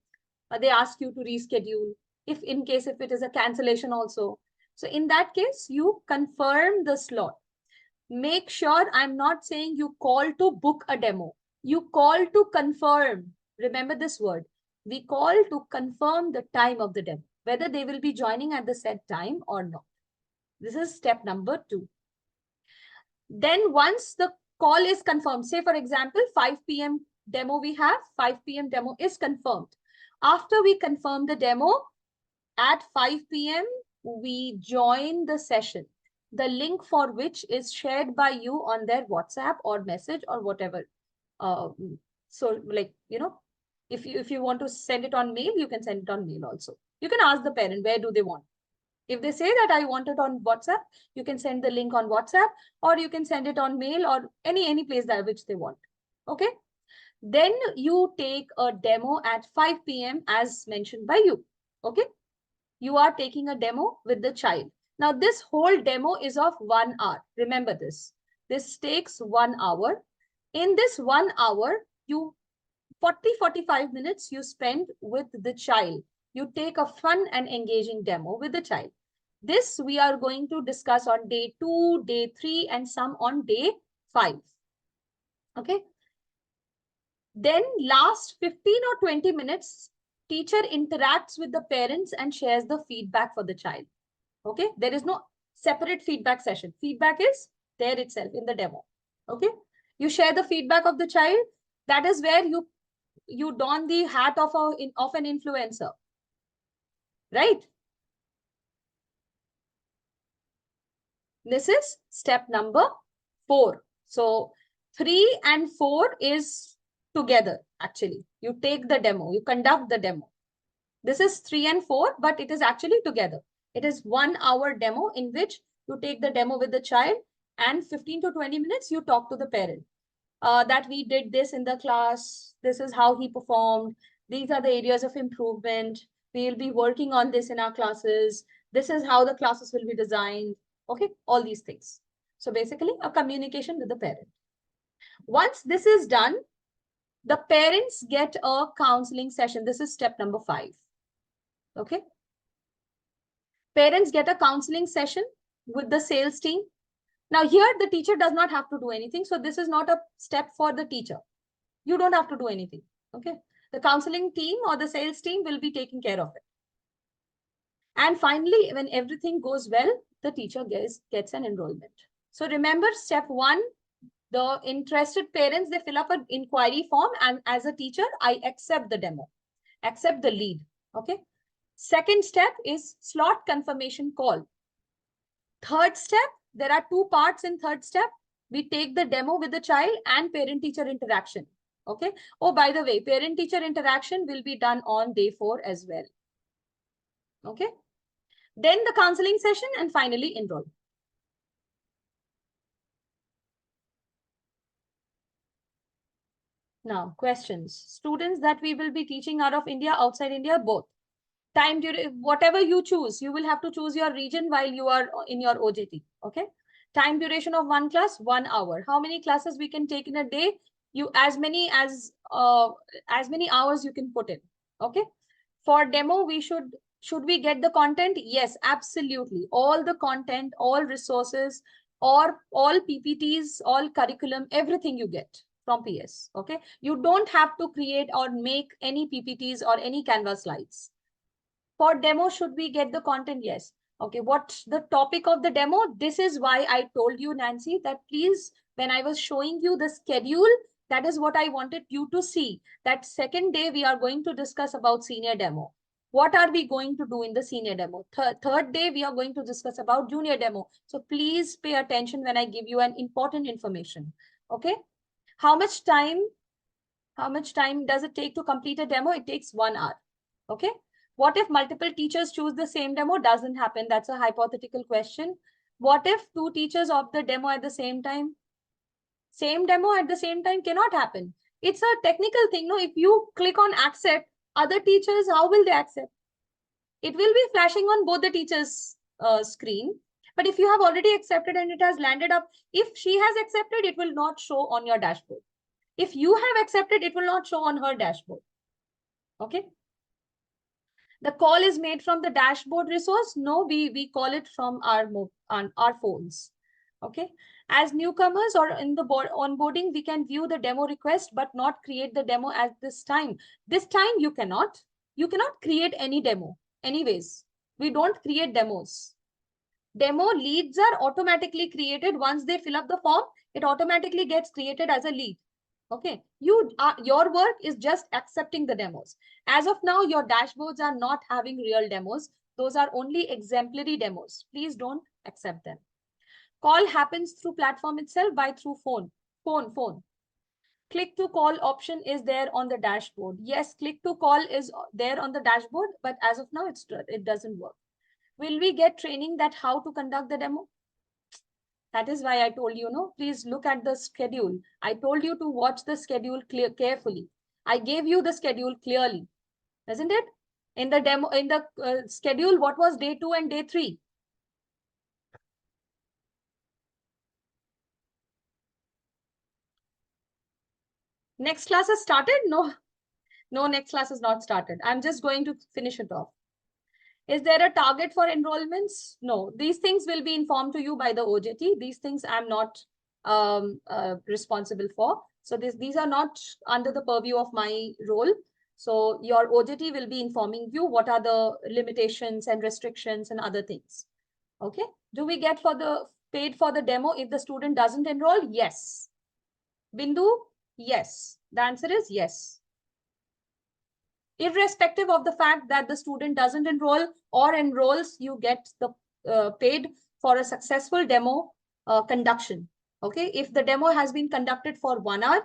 They ask you to reschedule. If it is a cancellation also. So in that case, you confirm the slot. Make sure, I'm not saying you call to book a demo. You call to confirm. Remember this word. We call to confirm the time of the demo, whether they will be joining at the set time or not. This is step number 2. Then once the call is confirmed, say for example, 5 p.m. demo we have, 5 p.m. demo is confirmed. After we confirm the demo, at 5 p.m., we join the session, the link for which is shared by you on their WhatsApp or message or whatever. So like, if you want to send it on mail, you can send it on mail also. You can ask the parent, where do they want? If they say that I want it on WhatsApp, you can send the link on WhatsApp, or you can send it on mail, or any place that which they want. Okay. Then you take a demo at 5 p.m. as mentioned by you. Okay. You are taking a demo with the child. Now this whole demo is of 1 hour. Remember this. This takes 1 hour. In this 1 hour, 45 minutes you spend with the child. You take a fun and engaging demo with the child. This we are going to discuss on day 2, day 3, and some on day 5. Okay. Then last 15 or 20 minutes, teacher interacts with the parents and shares the feedback for the child. Okay. There is no separate feedback session. Feedback is there itself in the demo. Okay. You share the feedback of the child. That is where you don the hat of an influencer. Right? This is step number 4. So 3 and 4 is together, actually. You take the demo, you conduct the demo. This is 3 and 4, but it is actually together. It is 1 hour demo in which you take the demo with the child and 15 to 20 minutes you talk to the parent. That we did this in the class. This is how he performed. These are the areas of improvement. We will be working on this in our classes. This is how the classes will be designed. Okay, all these things. So basically a communication with the parent. Once this is done, the parents get a counseling session. This is step number 5. Okay. Parents get a counseling session with the sales team. Now here the teacher does not have to do anything. So this is not a step for the teacher. You don't have to do anything. Okay. The counseling team or the sales team will be taking care of it. And finally, when everything goes well, the teacher gets an enrollment. So remember, step 1, the interested parents, they fill up an inquiry form, and as a teacher, I accept the demo, accept the lead. Okay. Second step is slot confirmation call. Third step, there are 2 parts in third step. We take the demo with the child and parent-teacher interaction. Okay. Oh, by the way, parent-teacher interaction will be done on day 4 as well. Okay. Then the counseling session and finally enroll. Now, questions. Students that we will be teaching out of India, outside India, both. Time duration, whatever you choose, you will have to choose your region while you are in your OJT. Okay. Time duration of 1 class, 1 hour. How many classes we can take in a day? You as many hours you can put in. Okay. For demo, should we get the content? Yes, absolutely. All the content, all resources, or all PPTs, all curriculum, everything you get from PS. Okay. You don't have to create or make any PPTs or any Canvas slides. For demo, should we get the content? Yes. Okay. What's the topic of the demo? This is why I told you, Nancy, that please, when I was showing you the schedule, that is what I wanted you to see. That second day, we are going to discuss about senior demo. What are we going to do in the senior demo? Third day, we are going to discuss about junior demo. So please pay attention when I give you an important information. Okay. How much time does it take to complete a demo? It takes 1 hour. Okay. What if multiple teachers choose the same demo? Doesn't happen. That's a hypothetical question. What if 2 teachers opt the demo at the same time? Same demo at the same time cannot happen. It's a technical thing. No, if you click on accept, other teachers, how will they accept? It will be flashing on both the teachers' screen. But if you have already accepted and it has landed up, if she has accepted, it will not show on your dashboard. If you have accepted, it will not show on her dashboard. Okay. The call is made from the dashboard resource. No, we call it from our phones. Okay. As newcomers or in the onboarding, we can view the demo request, but not create the demo at this time. This time you cannot create any demo. Anyways, we don't create demos. Demo leads are automatically created. Once they fill up the form, it automatically gets created as a lead. Okay, your work is just accepting the demos. As of now, your dashboards are not having real demos. Those are only exemplary demos. Please don't accept them. Call happens through platform itself through phone. Click to call option is there on the dashboard. Yes, click to call is there on the dashboard, but as of now, it doesn't work. Will we get training that how to conduct the demo? That is why I told you, no, please look at the schedule. I told you to watch the schedule carefully. I gave you the schedule clearly, isn't it? In the demo, in the schedule, what was day 2 and day 3? Next class has started? No, no, next class is not started. I'm just going to finish it off. Is there a target for enrollments? No, these things will be informed to you by the OJT. These things I'm not responsible for. So these are not under the purview of my role. So your OJT will be informing you what are the limitations and restrictions and other things. Okay. Do we get paid for the demo if the student doesn't enroll? Yes. Bindu? Yes. The answer is yes. Irrespective of the fact that the student doesn't enroll or enrolls, you get the paid for a successful demo conduction. Okay, if the demo has been conducted for 1 hour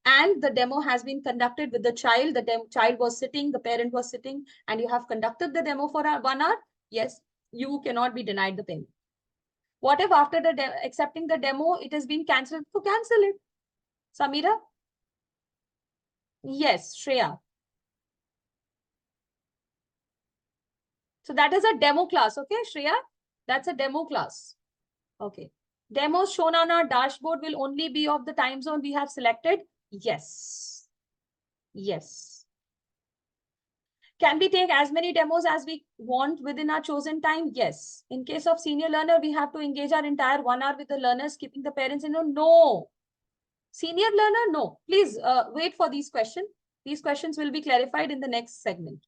and the demo has been conducted with the child, child was sitting, the parent was sitting, and you have conducted the demo for 1 hour, yes, you cannot be denied the payment. What if after accepting the demo, it has been cancelled? So cancel it. Samira? Yes, Shreya. So that is a demo class, okay, Shreya? That's a demo class. Okay. Demos shown on our dashboard will only be of the time zone we have selected. Yes. Yes. Can we take as many demos as we want within our chosen time? Yes. In case of senior learner, we have to engage our entire 1 hour with the learners, keeping the parents in. No. Senior learner, no. Please wait for these questions. These questions will be clarified in the next segment.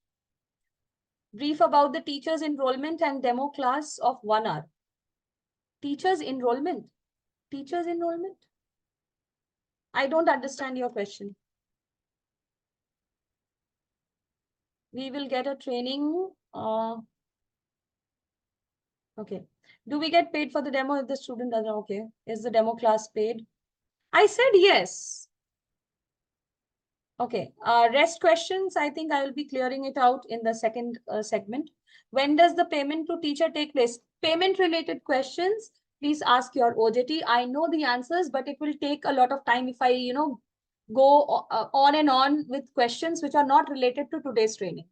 Brief about the teachers enrollment and demo class of 1 hour. Teachers enrollment. Teachers enrollment? I don't understand your question. We will get a training. Okay. Do we get paid for the demo if the student doesn't? Okay. Is the demo class paid? I said yes. Okay. Rest questions, I think I will be clearing it out in the second segment. When does the payment to teacher take place? Payment related questions, please ask your OJT. I know the answers, but it will take a lot of time if I, go on and on with questions which are not related to today's training.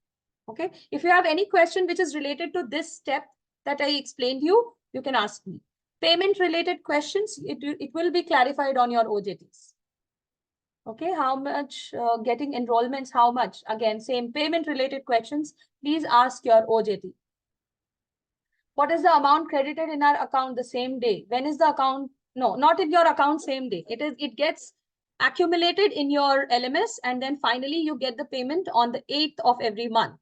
Okay. If you have any question which is related to this step that I explained you, you can ask me. Payment related questions, it will be clarified on your OJTs. Okay, how much getting enrollments, how much? Again, same payment related questions. Please ask your OJT. What is the amount credited in our account the same day? When is the account? No, not in your account same day. It gets accumulated in your LMS, and then finally you get the payment on the 8th of every month.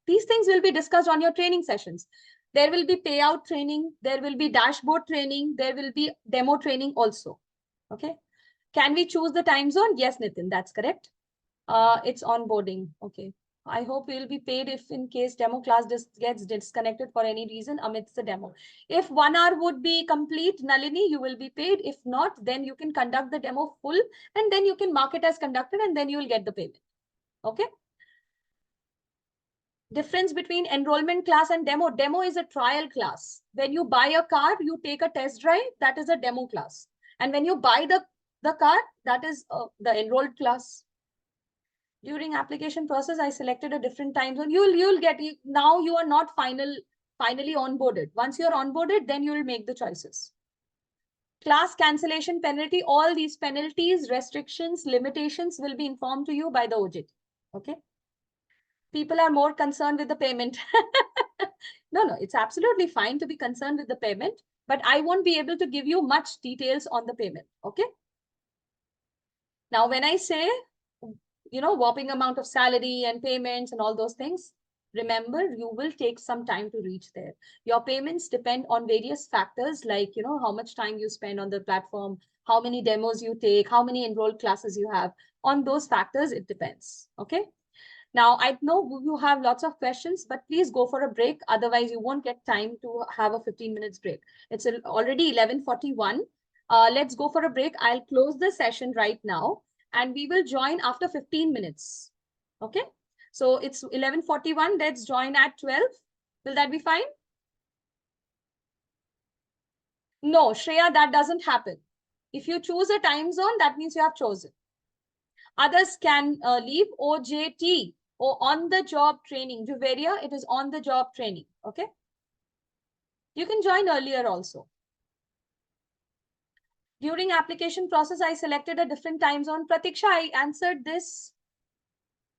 These things will be discussed on your training sessions. There will be payout training, there will be dashboard training, there will be demo training also. Okay. Can we choose the time zone? Yes, Nitin, that's correct. It's onboarding. Okay. I hope we'll be paid if in case demo class gets disconnected for any reason amidst the demo. If 1 hour would be complete, Nalini, you will be paid. If not, then you can conduct the demo full and then you can mark it as conducted and then you will get the payment. Okay. Difference between enrollment class and demo. Demo is a trial class. When you buy a car, you take a test drive. That is a demo class. And when you buy the car, that is the enrolled class. During application process, I selected a different time zone. You'll get it. Now you are not finally onboarded. Once you're onboarded, then you'll make the choices. Class cancellation penalty, all these penalties, restrictions, limitations will be informed to you by the OJT. Okay. People are more concerned with the payment. No, it's absolutely fine to be concerned with the payment, but I won't be able to give you much details on the payment. Okay. Now, when I say, whopping amount of salary and payments and all those things, remember, you will take some time to reach there. Your payments depend on various factors like, how much time you spend on the platform, how many demos you take, how many enrolled classes you have. On those factors, it depends. Okay. Now, I know you have lots of questions, but please go for a break. Otherwise, you won't get time to have a 15 minutes break. It's already 11:41. Let's go for a break. I'll close the session right now and we will join after 15 minutes. Okay. So it's 11:41. Let's join at 12. Will that be fine? No, Shreya, that doesn't happen. If you choose a time zone, that means you have chosen. Others can leave OJT or on the job training. Juveria, it is on the job training. Okay. You can join earlier also. During application process, I selected a different time zone. Pratiksha, I answered this.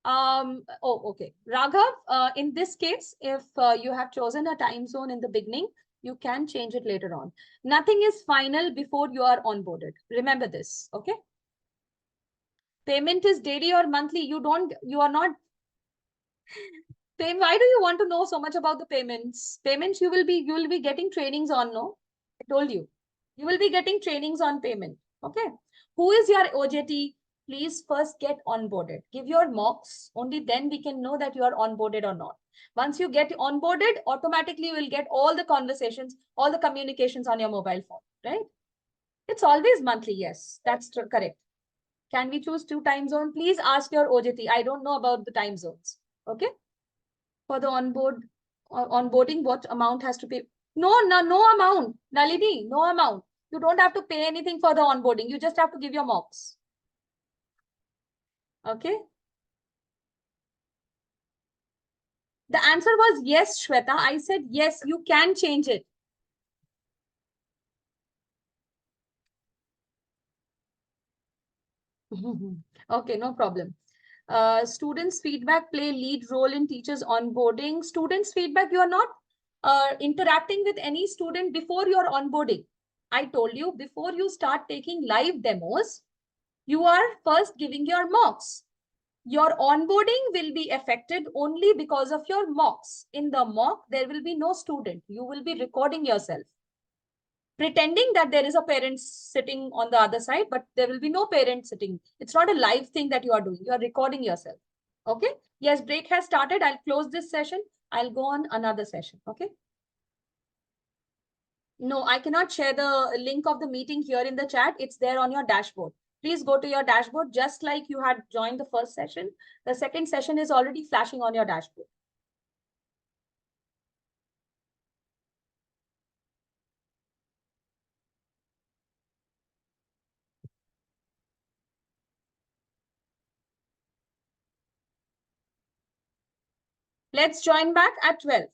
Oh, okay. Raghav, in this case, if you have chosen a time zone in the beginning, you can change it later on. Nothing is final before you are onboarded. Remember this, okay? Payment is daily or monthly. You are not why do you want to know so much about the payments? Payments you will be getting trainings on, no? I told you. You will be getting trainings on payment. Okay. Who is your OJT? Please first get onboarded. Give your mocks. Only then we can know that you are onboarded or not. Once you get onboarded, automatically you will get all the conversations, all the communications on your mobile phone, right? It's always monthly. Yes, that's correct. Can we choose 2 time zones? Please ask your OJT. I don't know about the time zones. Okay. For the onboarding, what amount has to pay? No amount. Nalini, no amount. You don't have to pay anything for the onboarding. You just have to give your mocks. Okay. The answer was yes, Shweta. I said yes, you can change it. Okay, no problem. Students' feedback play lead role in teachers' onboarding. Students' feedback, you are not interacting with any student before your onboarding. I told you, before you start taking live demos, you are first giving your mocks. Your onboarding will be affected only because of your mocks. In the mock, there will be no student. You will be recording yourself, pretending that there is a parent sitting on the other side, but there will be no parent sitting. It's not a live thing that you are doing. You are recording yourself. Okay. Yes, break has started. I'll close this session. I'll go on another session. Okay. No, I cannot share the link of the meeting here in the chat. It's there on your dashboard. Please go to your dashboard just like you had joined the first session. The second session is already flashing on your dashboard. Let's join back at 12.